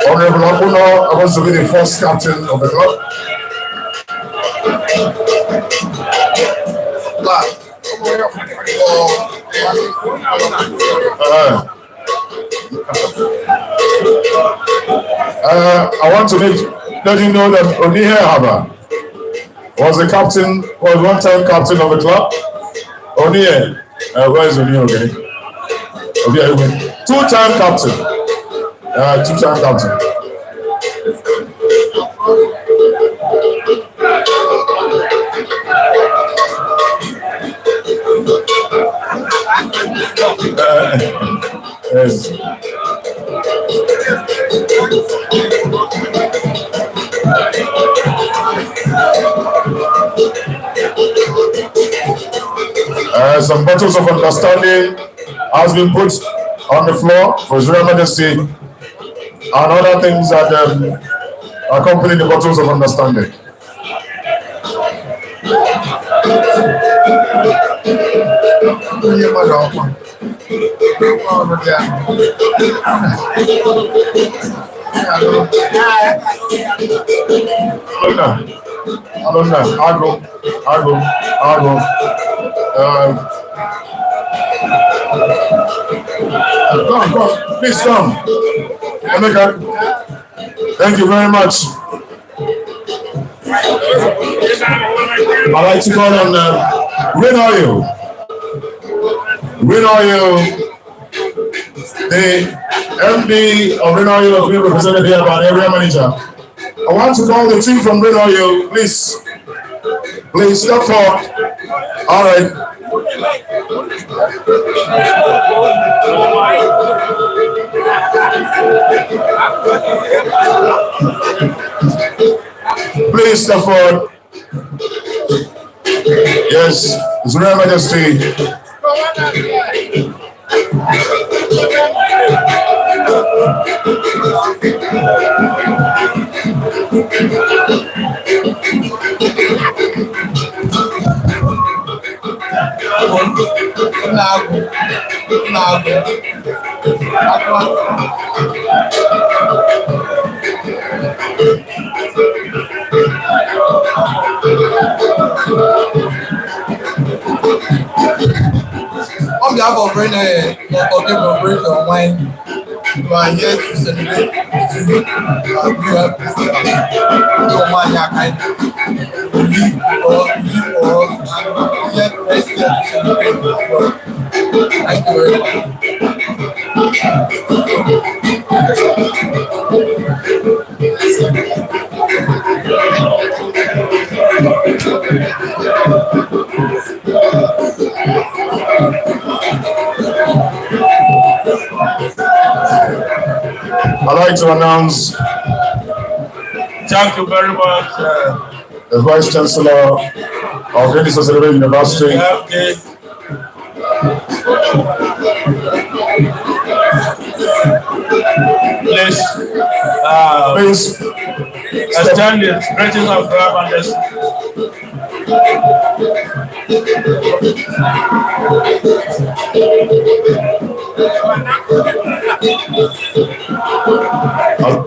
Honorable Akuno, I want to be the first captain of the club. I want to let you know that Onihe Haba was the captain, was one-time captain of the club. Onihe, where is Onihe? Okay, two-time captain. Two-time captain. Yes. Some bottles of understanding has been put on the floor for His Royal Majesty and other things that accompany the bottles of understanding. Come, please come. Emeka, thank you very much. I'd like to call on Rain Oil, the MD of Rain Oil, being represented here by area manager. I want to call the team from Rain Oil, please step forward. All right. Please step forward. Yes, His Royal Majesty. On behalf of Rain Oil Wine, you are here to celebrate the New Year Festival. No man ya kind. You live for us, and yet next year to celebrate as well. Thank you very much. I'd like to announce Thank you very much. The Vice Chancellor of Ladies of Ceremonial University. Okay. Please, extend the greetings of Royal Majesty.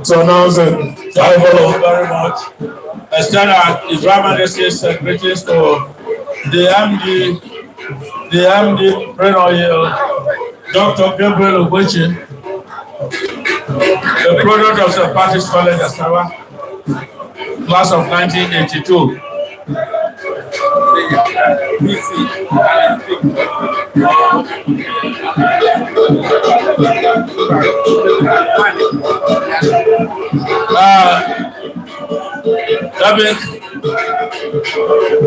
So now, thank you very much. Extend His Royal Majesty's greetings to the MD Ceremonial, Dr. Gabriel Oguchi, the product of St. Patrick's College, Asaba, class of 1982.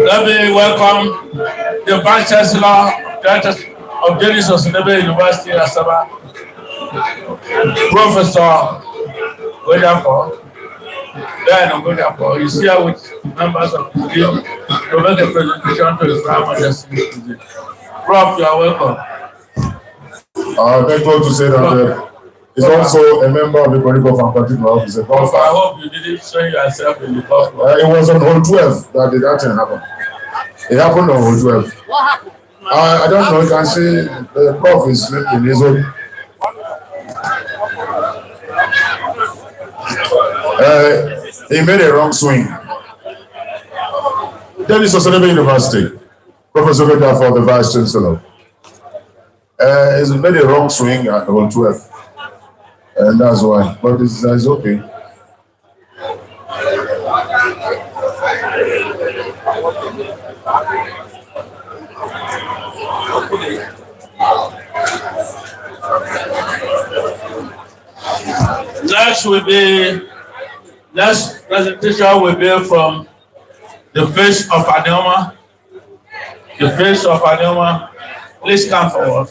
Let me welcome the Vice Chancellor of Ladies of Ceremonial University, Asaba, Professor Godafo. He's here with members of the team to make a presentation to His Royal Majesty. Prof, you are welcome. I'm thankful to say that he's also a member of the political faculty. Prof, I hope you didn't show yourself in the club. It was on hole 12 that the that thing happened. It happened on hole 12. What happened? I don't know. You can see the prof is in his own. He made a wrong swing. Then it's Asagba University. Professor Godafo, the Vice Chancellor. He's made a wrong swing at hole 12. And that's why. But it's okay. Next presentation will be from the face of Anioma. The face of Anioma. Please come forward.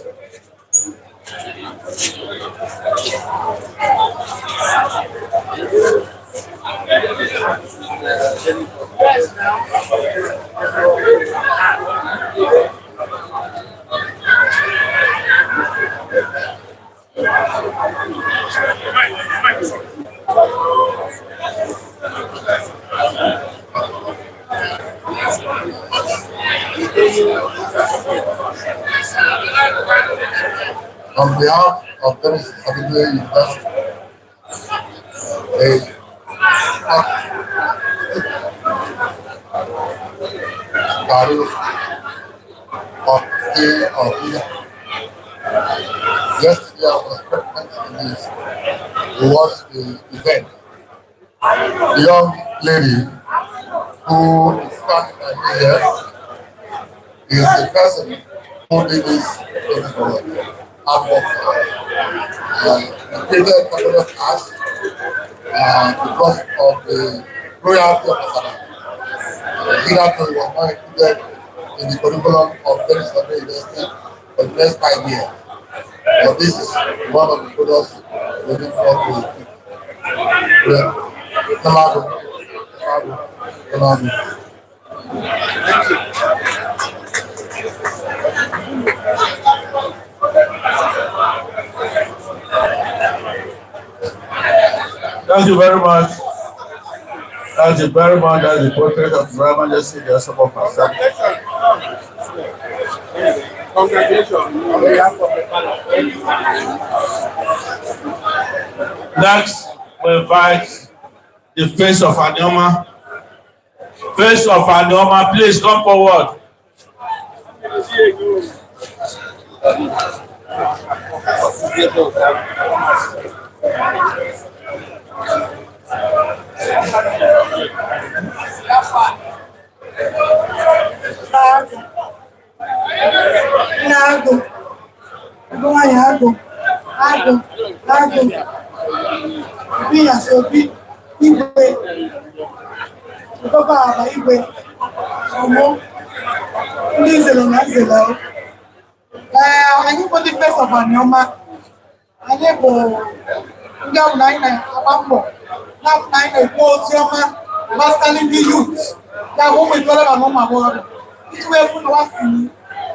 On behalf of Asagba University, yesterday I was present to watch the event. The young lady who is standing by me here is the person who did this artwork. The created couple of us because of the royalty of Asaba. Hitherto was not included in the curriculum of Asagba University for the next 5 years. But this is one of the products we need to Thank you very much. Thank you very much. That's the portrait of His Royal Majesty, the Asagba Of Asaba. Congratulations on behalf of the panel. Next, we invite the face of Anioma. Face of Anioma, please come forward. Anyị bụ ndị face of Anioma. Anyị bụ ndị ọbụla anyị na-agba mbọ na kind of Osioma, mastering the youth. That woman is all about my boy. It's where for the last thing.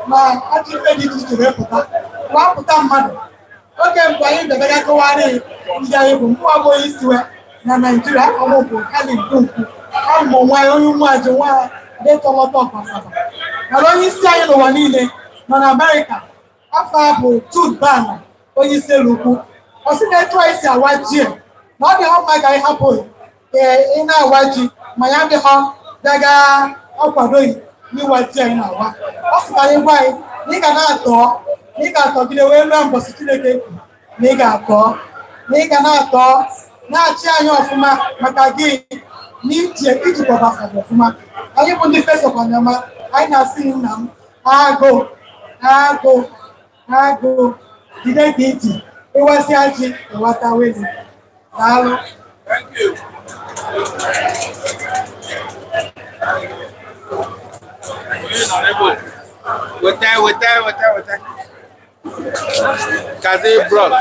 Now, I think I need to report that. What put that money? Okay, buying the better go on in the able more boys to na Nigeria. I'm going to tell him. I'm going to they talk about Asaba. Now, when you say you one in America, after two ban, when you say look, I see that twice a white year. Now the how my guy happen. In our white Miami home, daga ọkwado ni white year in our. What's the guy? Nigga na to, nigga to the way ram boss Chineke. Nigga to, na chi anyo ofuma maka gi ni tie iji ko basa ofuma. Anyị bụ ndị face of Anyama, anyị na-asị nna m, agụ, jide ka iji, ịwasị ajị, ịwata wezi. Daalụ. Thank you. With that. Kazi bros.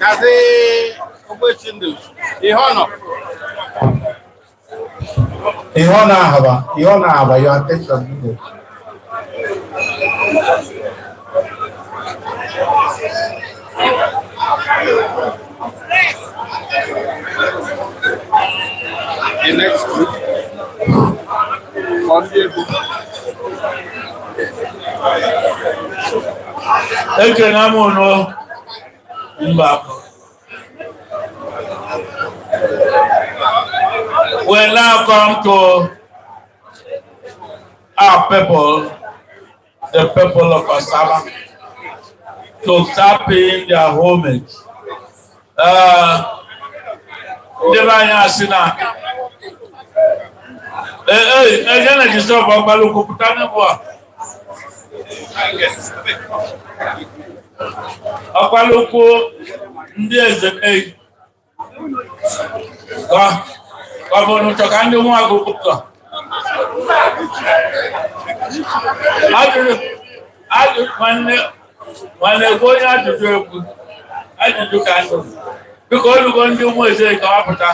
Kazi Obechindu. Ihono haba, your attention. The next group on the book. We now come to our people, the people of Asaba, to start paying their homage. Ọ̀pọ̀lọpọ̀ ndị eze gọvanọ chọka ndị nwa agụpụta nwanne ego onye ajụjụ egwu ajụjụ ka ndụ biko olugo ndị ụmụ eze ka wapụta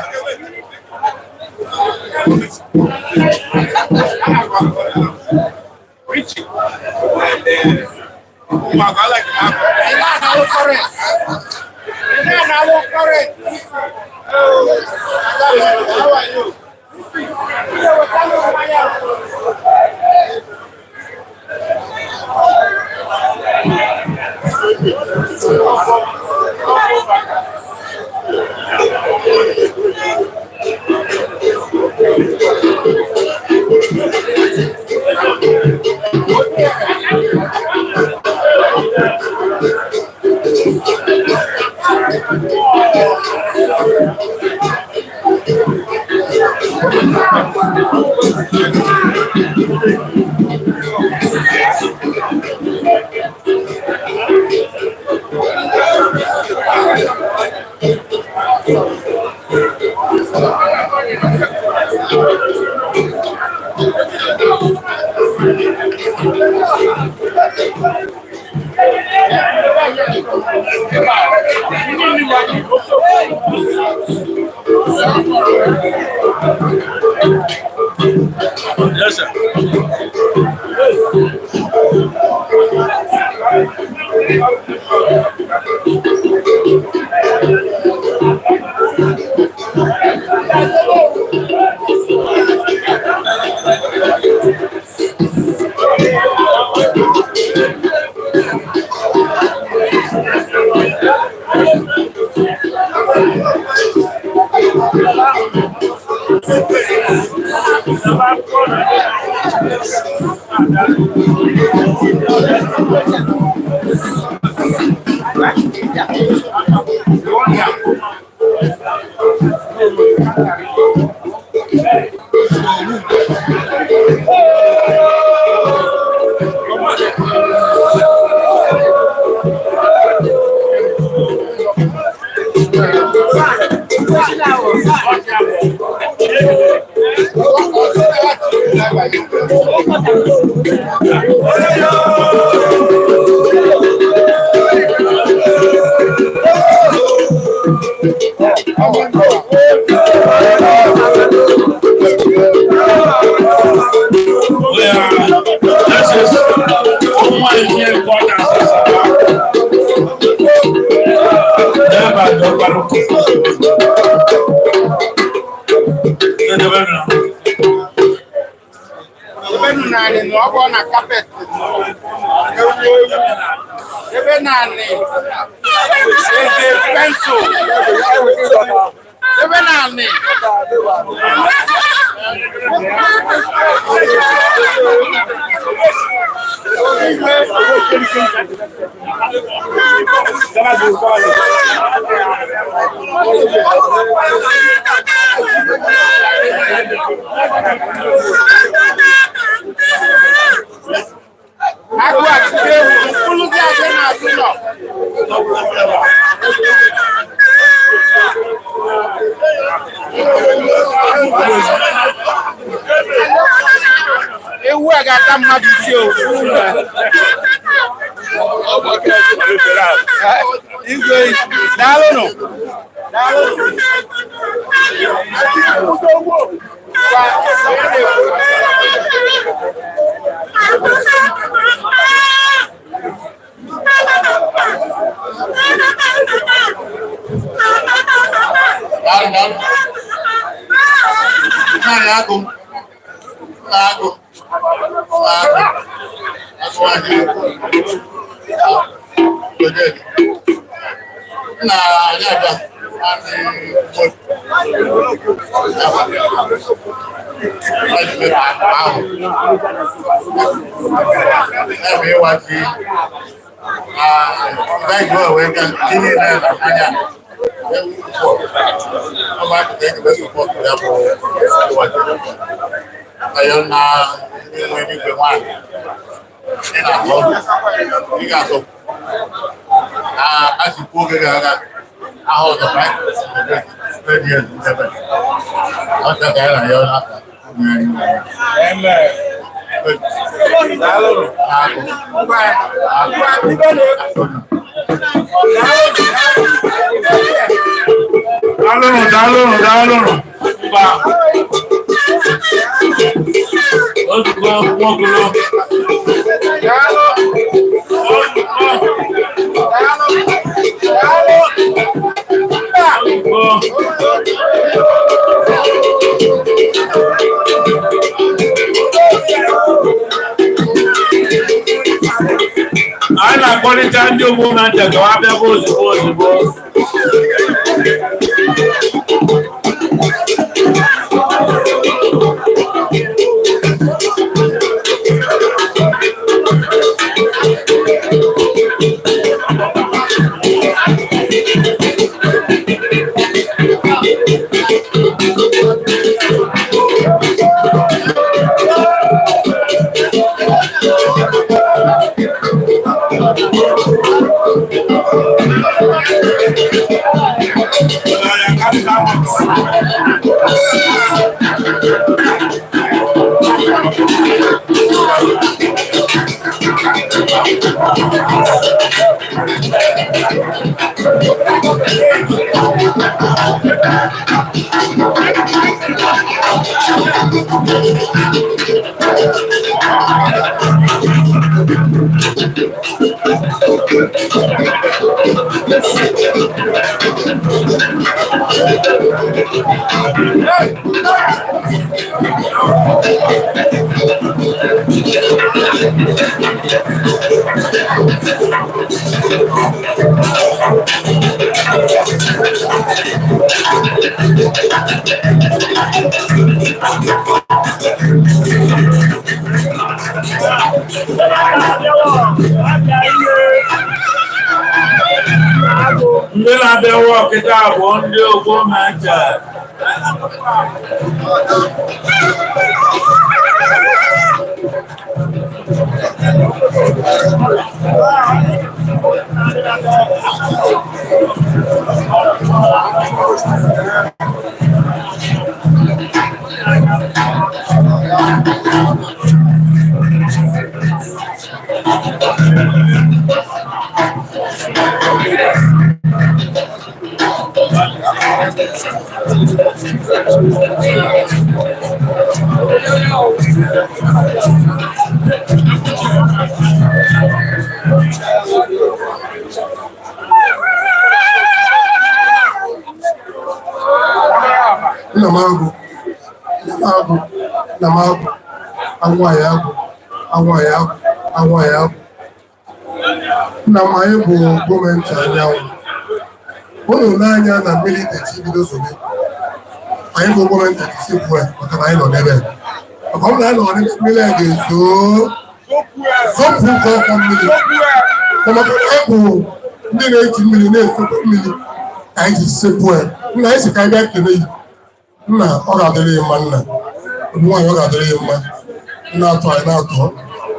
Yes, sir. This is one here important. Even nani no abo na carpet. Even nani. Pencil. Even nani. Agora, eu pulo de agena aqui, eu vou agarrar mais do seu. Thank God we can give it that. I'm about to take the best support to that I don't know when you go on. In our home, you got to. As you pull it, I hold the back. 30 years. Not that I don't know. Amen. I like calling time you woman to go up there. Ndela be work it out one day go man child. Nna m anyị bụ gọọmenti anyanwụ unu n'anya na mmiri itechi bido zobe anyị bụ gọọmenti etisi bụ maka na anyị nọ n'ebe maka ọ bụrụ anyị nọ n'ebe mmiri a ga-ezo zopụ nke ọkwa mmiri maka na anyị bụ ndị na-eji mmiri na-esokwa mmiri ka anyị ji sepụ nna anyị si ka anyị bịa kele yi nna ọ ga-adịrị ya mma nna obi nwaanyị ọ ga-adịrị ya mma na-atọ anyị na-atọ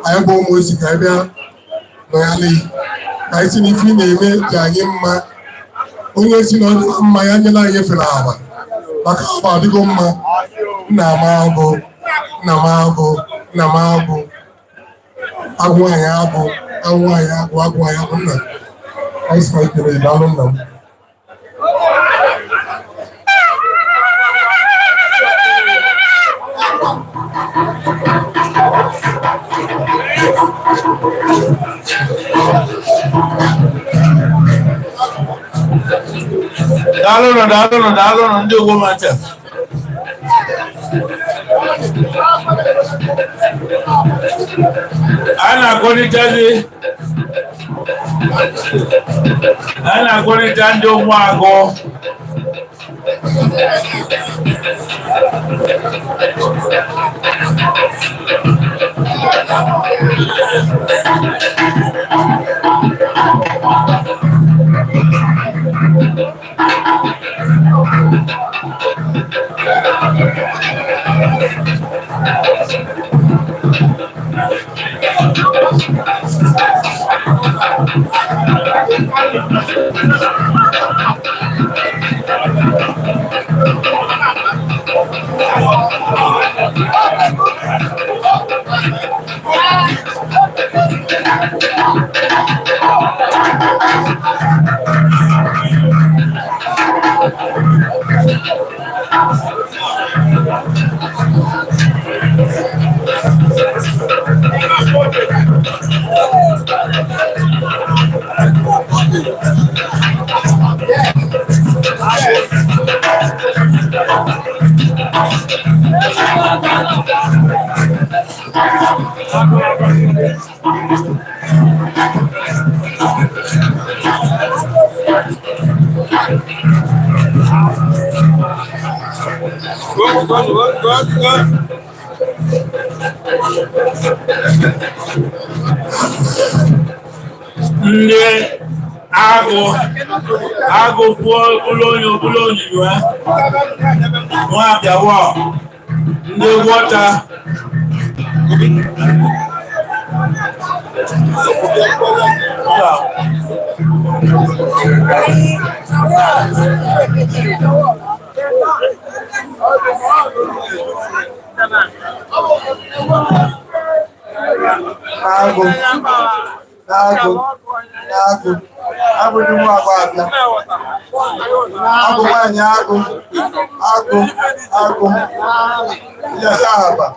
anyị bụ ụmụ esi ka anyị bịa nọ ya n'iyi ka anyị si n'ife ị na-eme ji anyị mma onye si na ọdịwa mma ya nyela anyị efere agba maka agba adịgo mma nna m agụ nna m agụ nna m agụ agwụ anyị agụ agwụ anyị agụ agwụ anyị agụ nna anyị si ka anyị kere daalụ nna m Daalụ ndị ugbo macha. Anyị na-agụrịta ndị ụmụ agụ. Ndị agụ pụọ ụlọ onyinyo ha nwa abịawa ndị gwọta agụ dị nwa agba abịa agụ nwaanyị agụ ya Asagba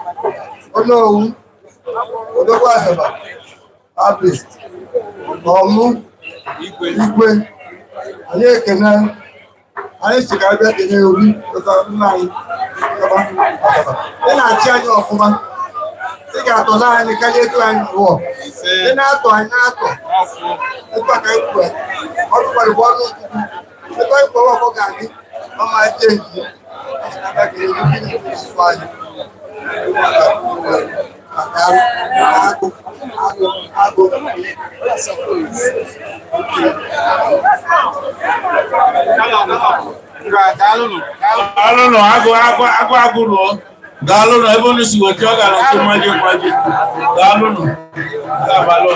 Onowu Odogwu Asaba Abist Ọmụ Igwe anyị ekene anyị si ka abịa kene obi nna anyị ị na-achị anyị ọfụma ị ga-atọ naanị karịa etu anyị rụọ ị na-atọ anyị na-atọ etu aka ikwe ọ dụkwara bụ ọnụ ikuku etu anyị kpọrọ ọkọ ga-adị ọma eje nji agụ lụọ daalụ nụ ebe unu si weta ọ gara nke mmaji daalụ nụ ga-abalụ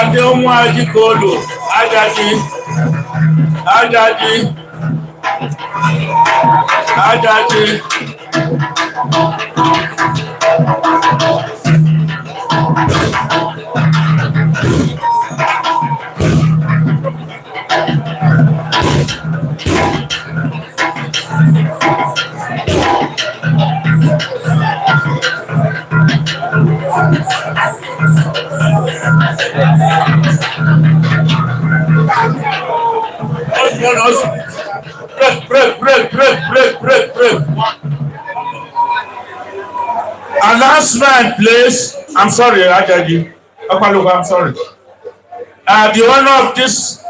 Adé ohun ajíkòólò Ájàdí Ájàdí Ájàdí. Break. Announcement, please. I'm sorry, Ajaji. I'm sorry. The owner of this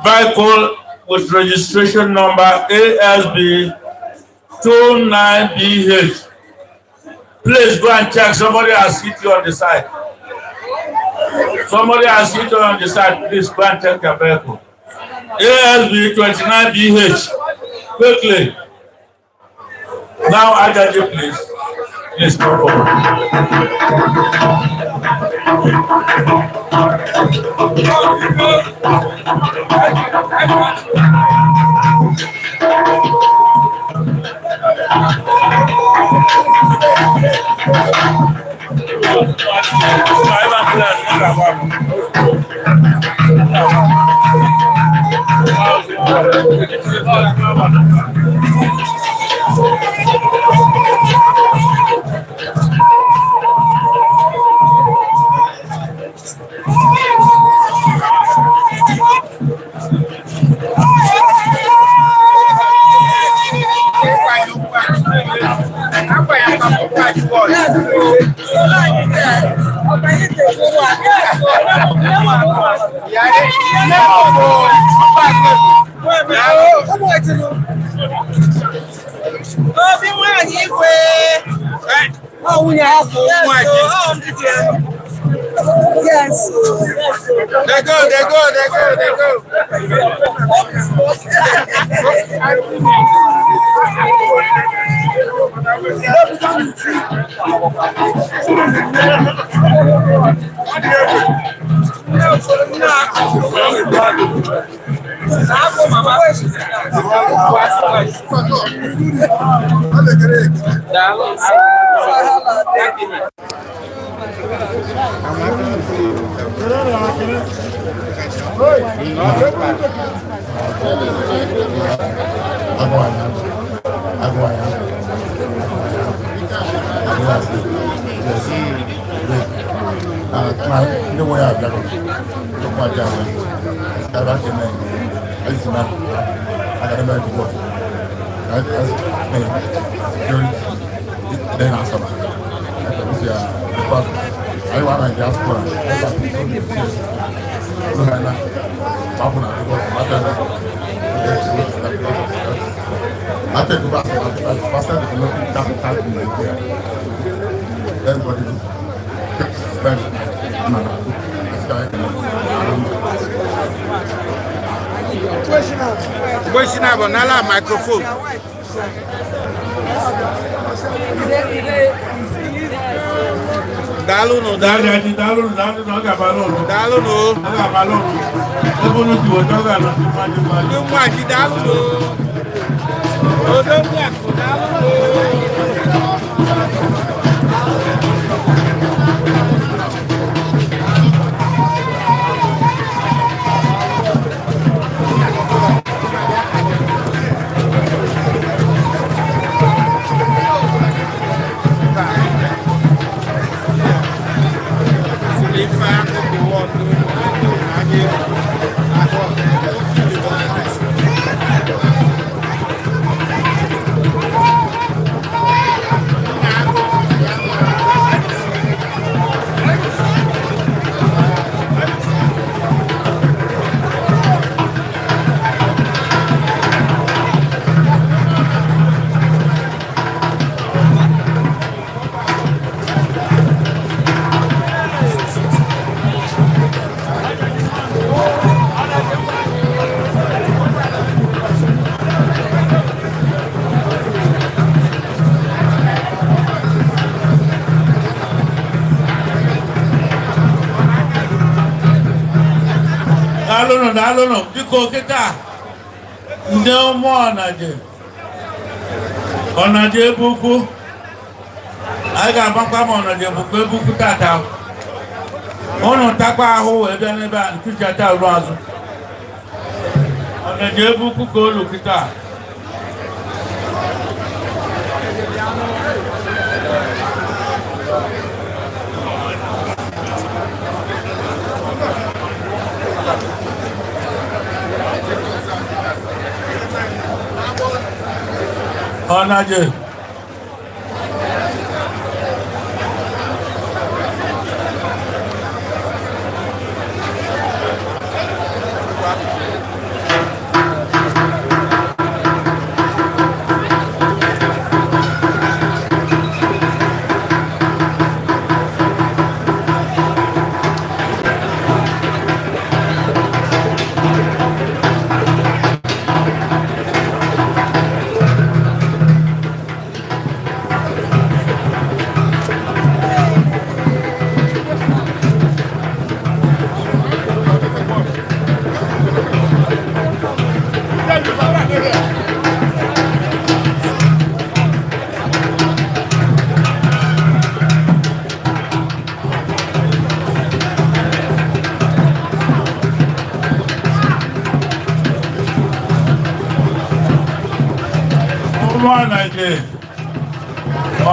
vehicle with registration number ASB 29BH. Please go and check. Somebody has hit you on the side. Somebody has hit you on the side. Please go and check your vehicle. ASB 29BH. Quickly. Now, Ajaji, please. Please come forward. Yes. They go. Question about Nala microphone. Dalu no. daalụnụ biko kịta ndị ụmụ ọnaje ebe ukwu anyị ga-agbakwa ma ọnaje bụkwa ebe ukwu tata ụnụ takwa ahụ wee bịa n'ebe a ntụchata ruo azụ ọnaje ebe ukwu ka olu kịta ọnaje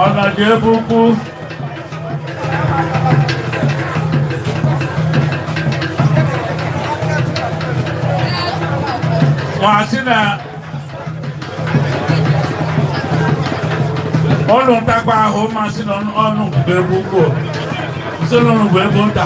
ọnaje ebe ukwu masị na ọnụ ntakwa ahụ masị na ọnụ bụ ebe ukwu nso n'ọnụ bụ ebe nta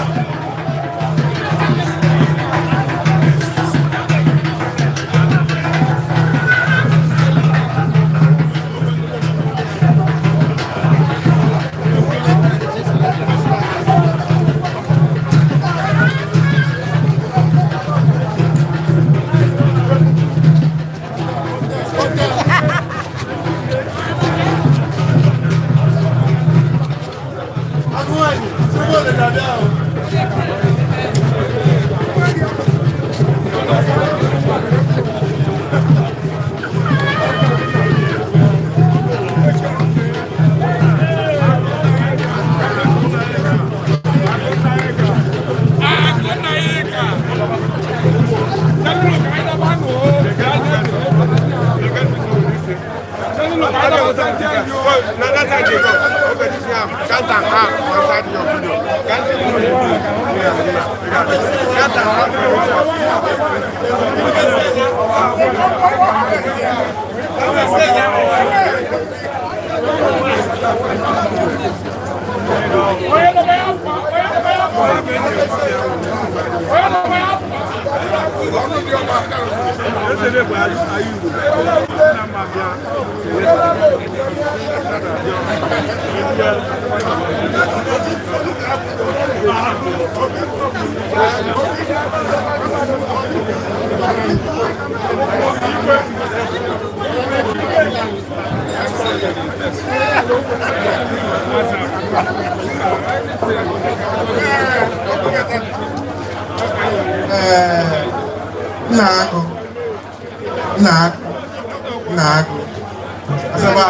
Asagba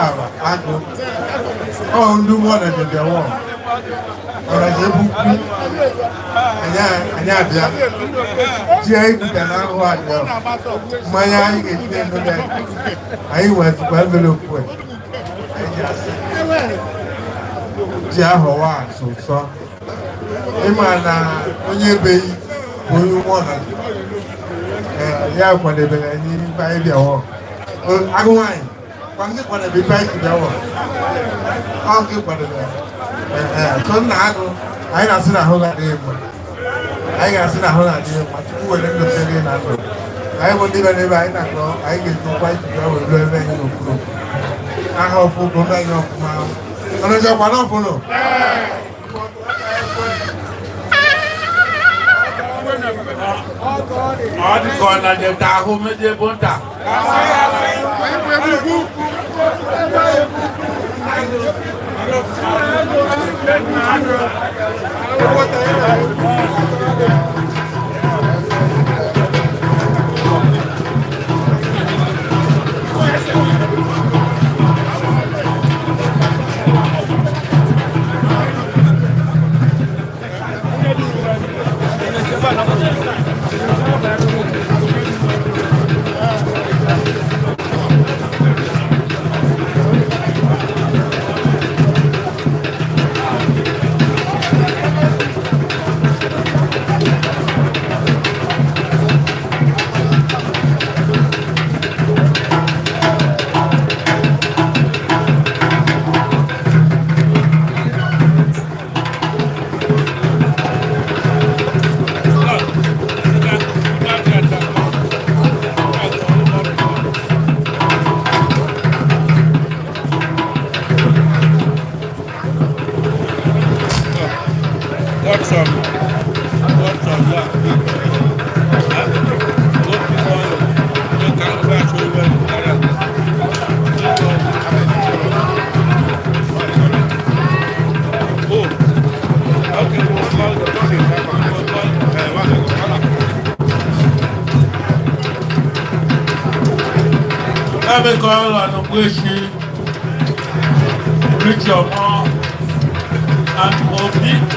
Of oh, do more than the one. Or as a book, and yeah, Jay, and my eye is there. I was well below quick. Jahowa, so. Emana, onye be onye mwana. Ya kwa debe na ni ba ebi awo. Agwan. Kwani kwa debe ba ebi awo. Angi kwa debe. So na ago. Ai na sina ho ga de mo. Ai ga sina ho na de mo. Ku we ndo tele na do. Ai mo di ba ne ba ai na ko. Ai ge to kwa ti ba we lo ebe ni no kuro. Aha fu go na yo kuma. Ono ja kwa na fu no. Adi kona de tahu meje bonta. Ebe call on the Wishi, Richard Moore, and Obi.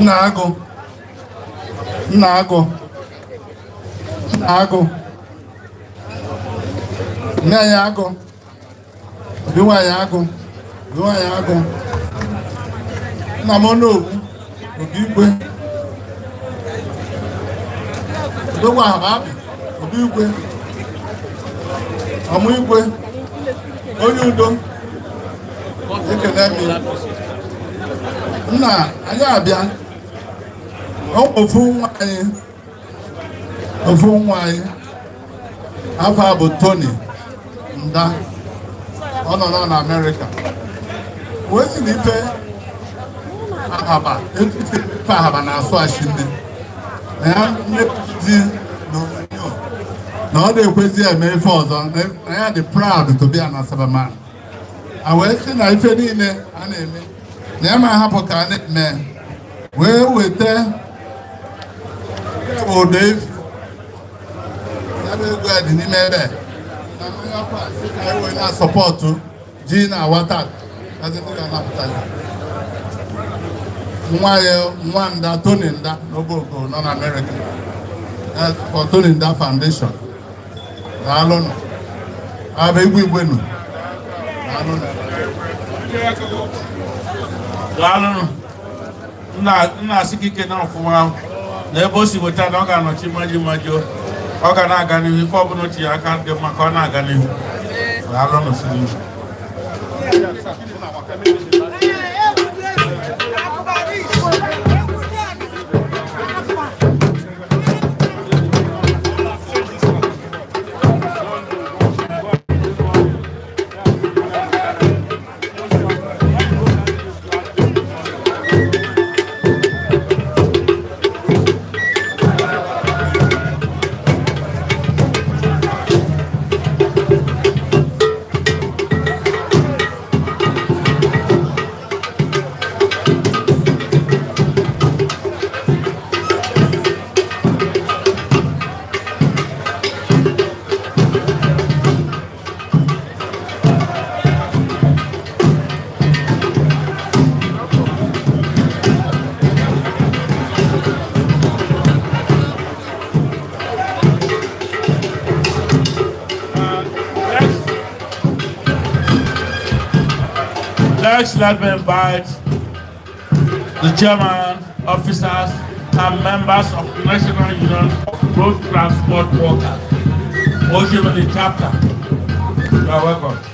Nago. Nago. Nago. Nayago. Duayago. Duayago. Namono. Obigwe. Dowa habi. Obigwe. Amugwe. Oyudo. Ekele mi. Nna anyị abịa ofu nwa anyị afọ bụ Tony Nda ọ nọ na Amerịka wee si n'ife ahaba etiti ife ahaba na-asụ ashinde na ya mmepụzi n'onyonyo na ọ na-ekwezi eme ife ọzọ na ya dị proud to be an Asaba man. A wee sị na ife niile a na-eme na ya ma hapụ ka a na-eme wee weta obodo efu ya bụ ego ya dị n'ime ebe na mmanya ọkụ asị ka e wee na-asọpọtụ ji na wata kazi ndị ga-anapụta ya nwa ya Nda Tony Nda n'obodo nọ na Amerịka for Tony Nda Foundation daalụnụ abụ igwe nụ daalụnụ daalụnụ nna asị gị ike na ọfụma na ebe o si weta na ọ ga-anọchi mmaji ọ ga na-aga n'ihu ife ọbụla ochi ya aka dị mma ka ọ na-aga n'ihu daalụnụ si n'ihu. Next, let me invite the chairman, officers, and members of the National Union of Road Transport Workers, Oshimini chapter. You are welcome.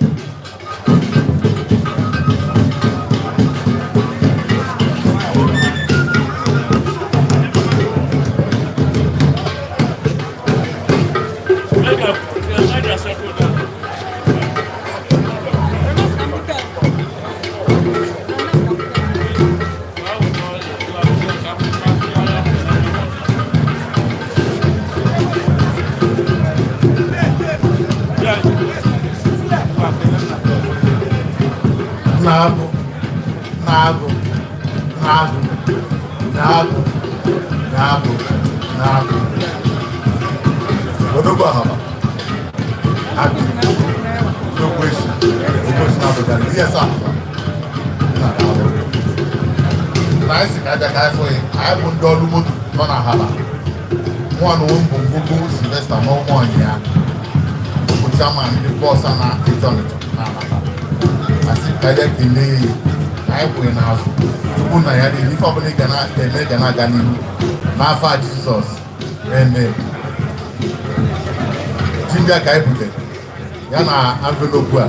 N'afa Jizọs amen. Jinja ka ebute ya na envelope a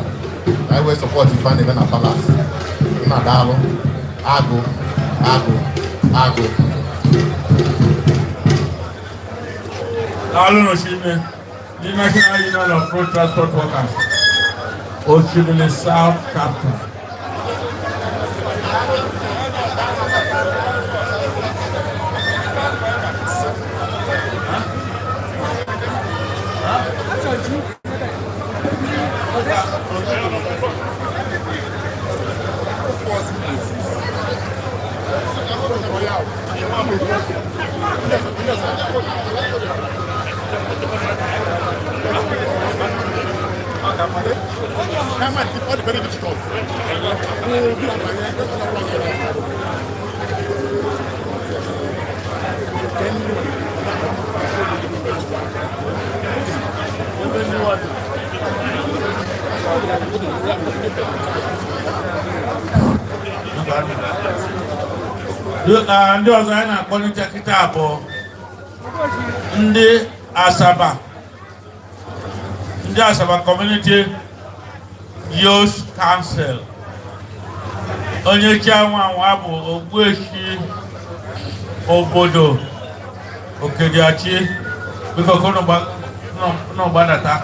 I will support the fan even na palace na daalụ agụ daalụ n'Oshimiri the National Union of Road Transport Workers Oshimiri South Chapter. ndị ọzọ anyị na-akpọlite kịta abụọ ndị Asaba Community Youth Council onye chi anwa bụ ogbuechi obodo Okediachi biko kono gbadata.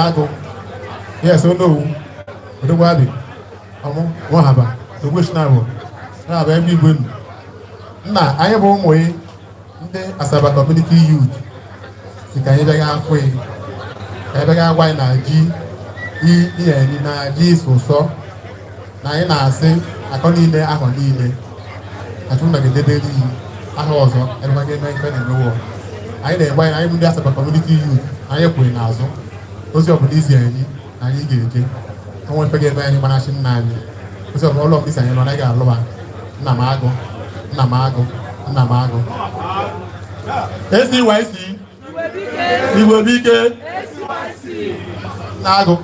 Agụ. Yes, oh no. Odogwabi. Wahaba. The wish now. Now, every win. Now, I have one way. The Asaba Community Youth. Si ka anyị bịa halfway. Ka anyị bịa gwa na ji ihe na ji sụsọ. Na anyị na-asị akọ niile ahụ niile. Achụ na gedebere iyi aha ọzọ ebe a ga-eme ife na ụwa. Anyị na-egwa anyị bụ ndị Asaba Community Youth. Anyị kwere n'azụ. Ozi ọbụla izi anyị na anyị ga-eje. Onwe ife ga-eme anyị manachi nna anyị. Ozi ọbụla ụlọ isi anyị nọ na ga-alụba. Nna m agụ. SDYC. Igbo Bike. Na-agụ.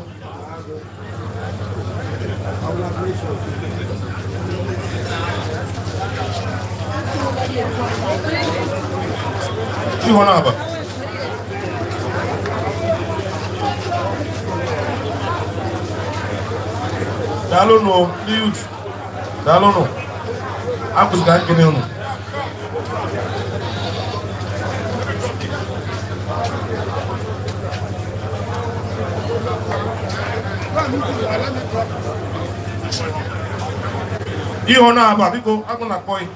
Ihu na-aba. Dalo no, youth. Dalo no. Aku sudah kini no. Iho na aba biko aku nak koi.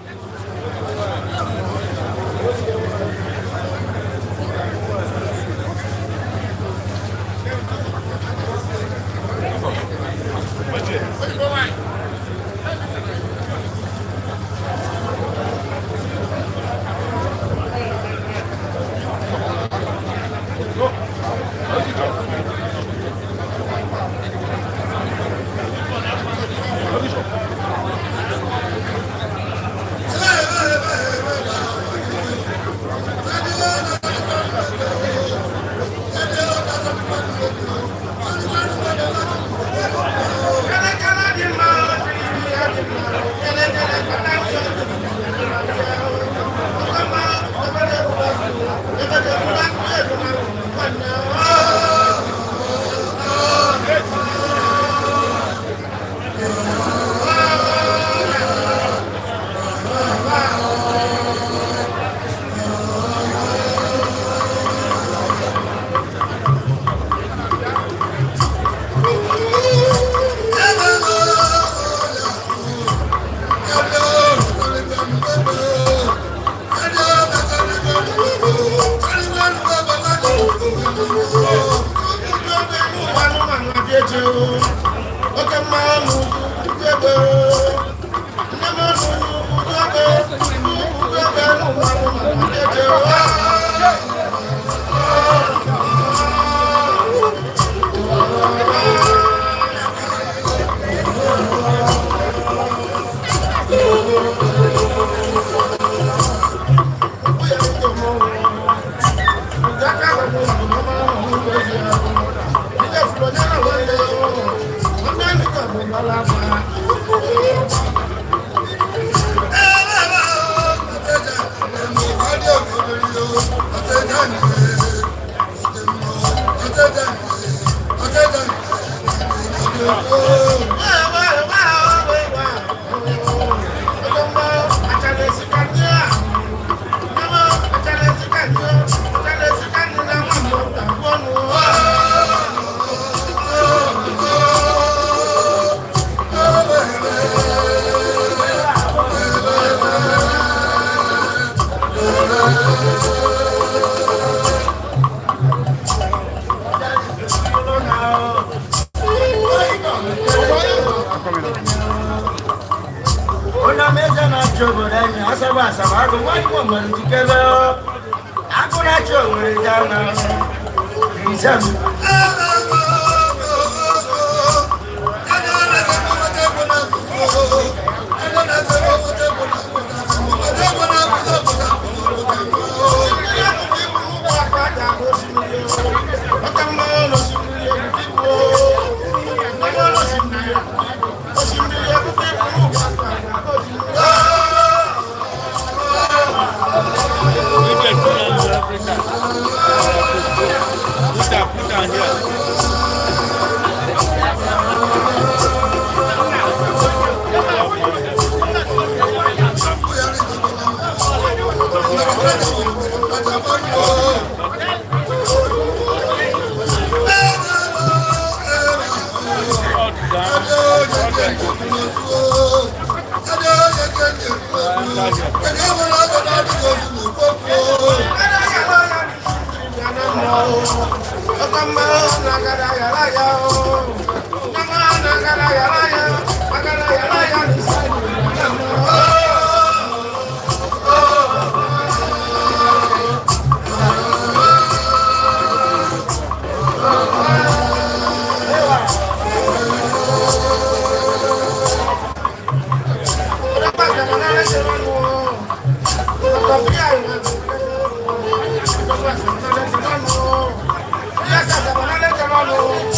Asagba of Asaba, I go one woman together. I go not show where it down now. Put down here.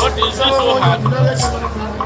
What is that so hard?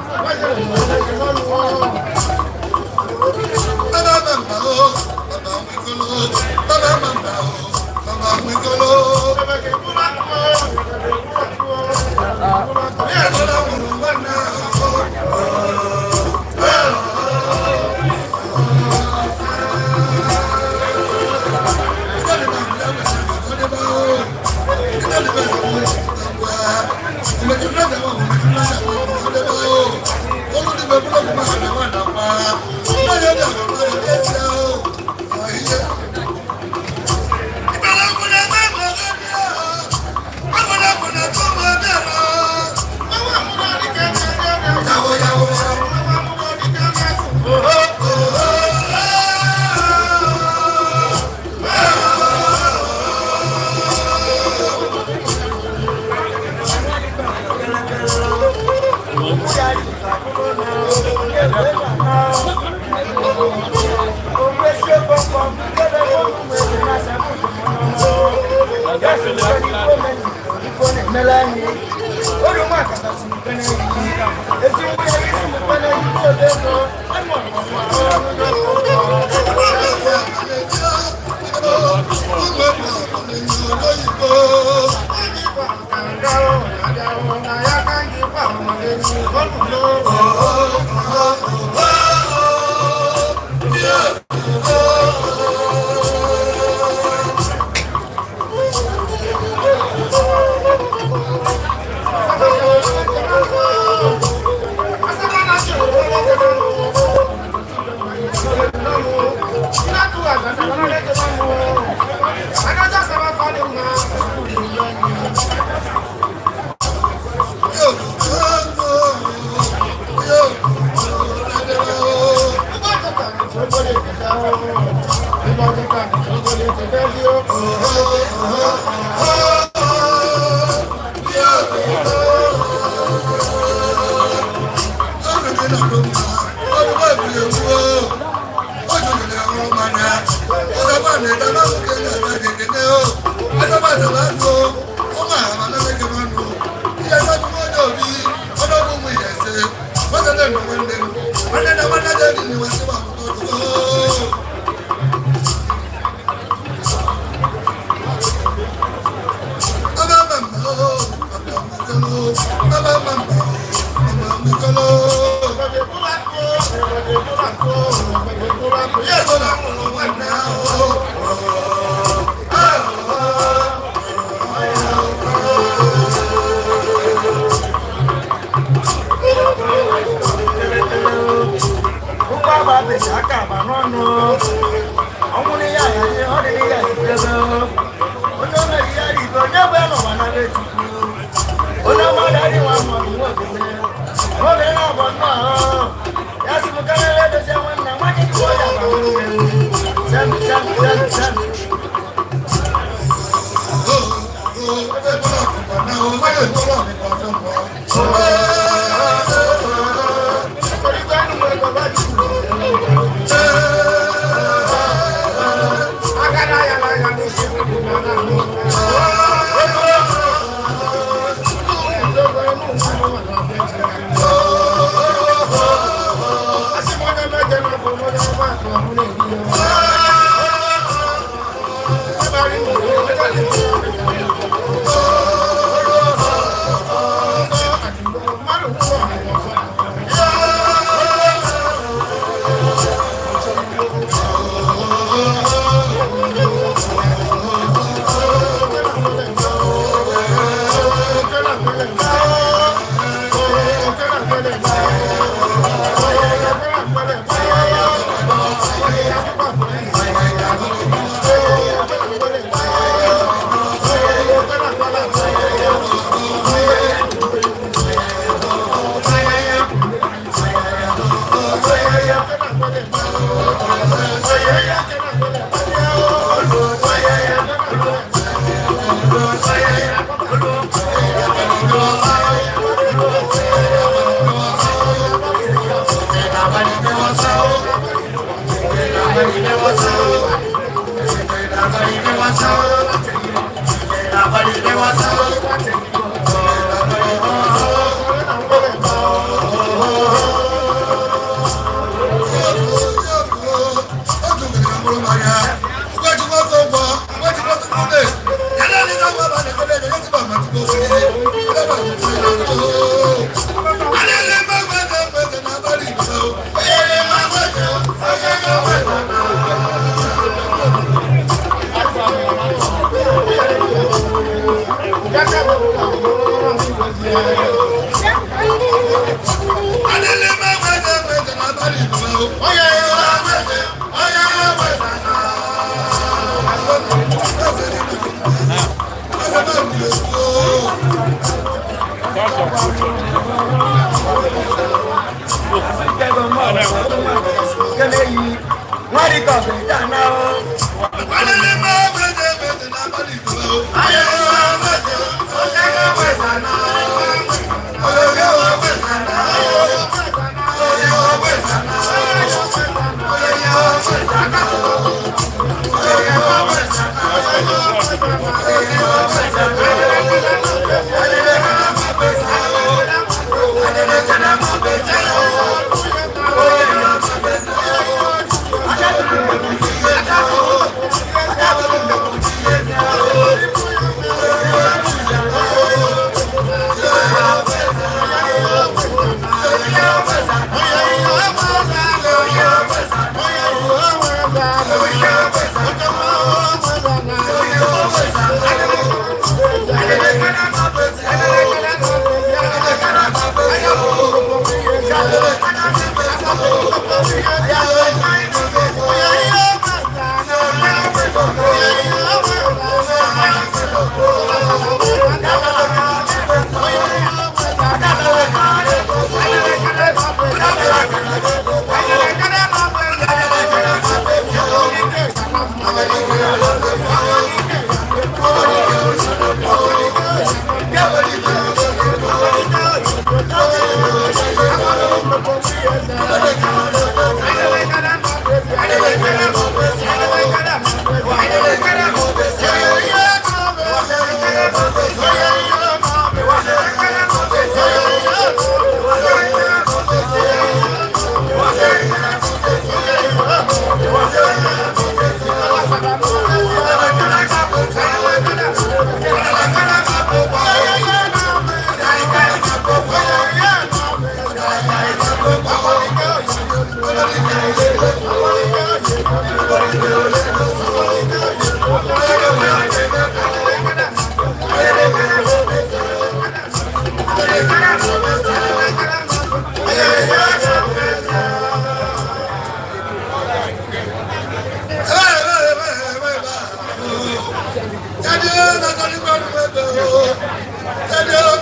Baba, Ona madani wa mwa mwa kene. Oge na bonna. Yasi mukana lebe se wana manje kuoya ba mwe. Sam.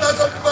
That's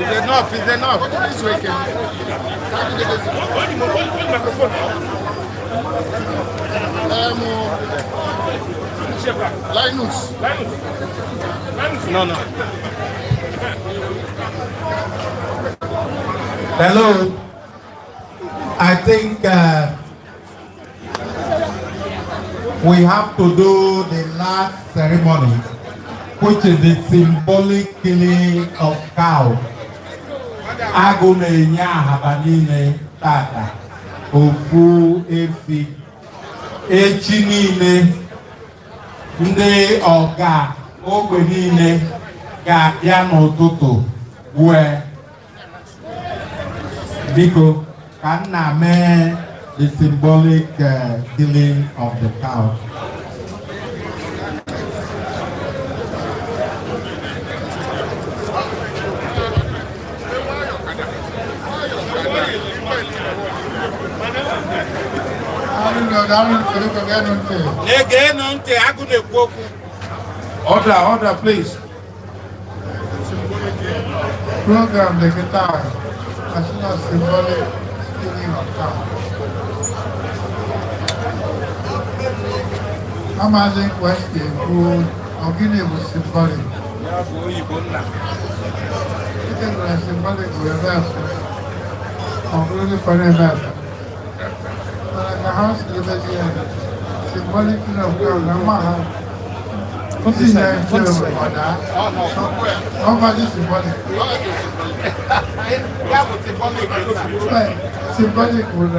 It's enough, it's enough. This way, Linus. No, no. Hello. I think we have to do the last ceremony, which is the symbolic killing of cow. Agune habanine tata ofu efi echi niile ndị ọga ogbe niile ga-abịa n'ụtụtụ wee biko ka nna mee the symbolic killing of the cow. Order, please. Program the guitar as soon as symbolic killing of cow. I'm asking question who Ogini was symbolic. It was symbolic reverse. Only for reverse. The house is the symbolic of cow. What is that? How much is symbolic? Symbolic would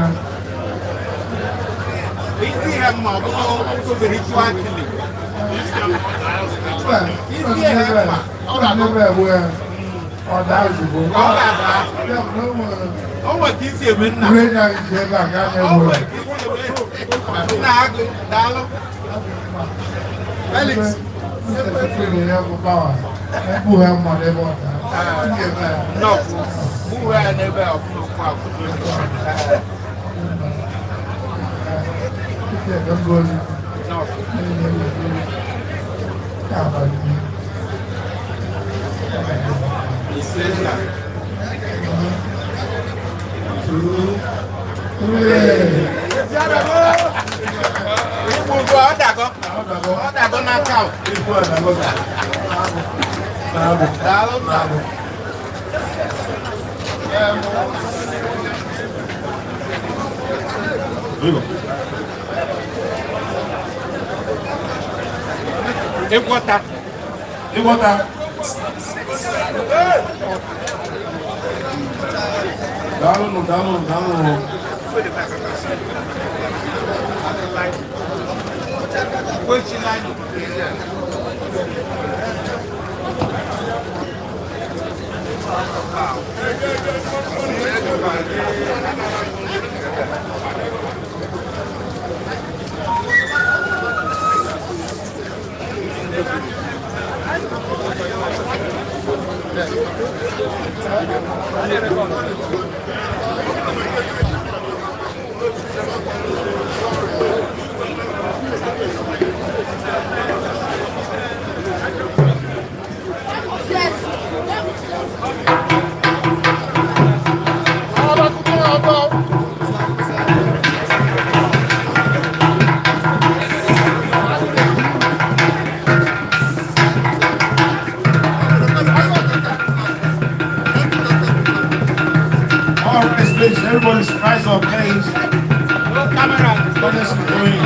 Felix. Everybody's eyes on place. Camera. What is going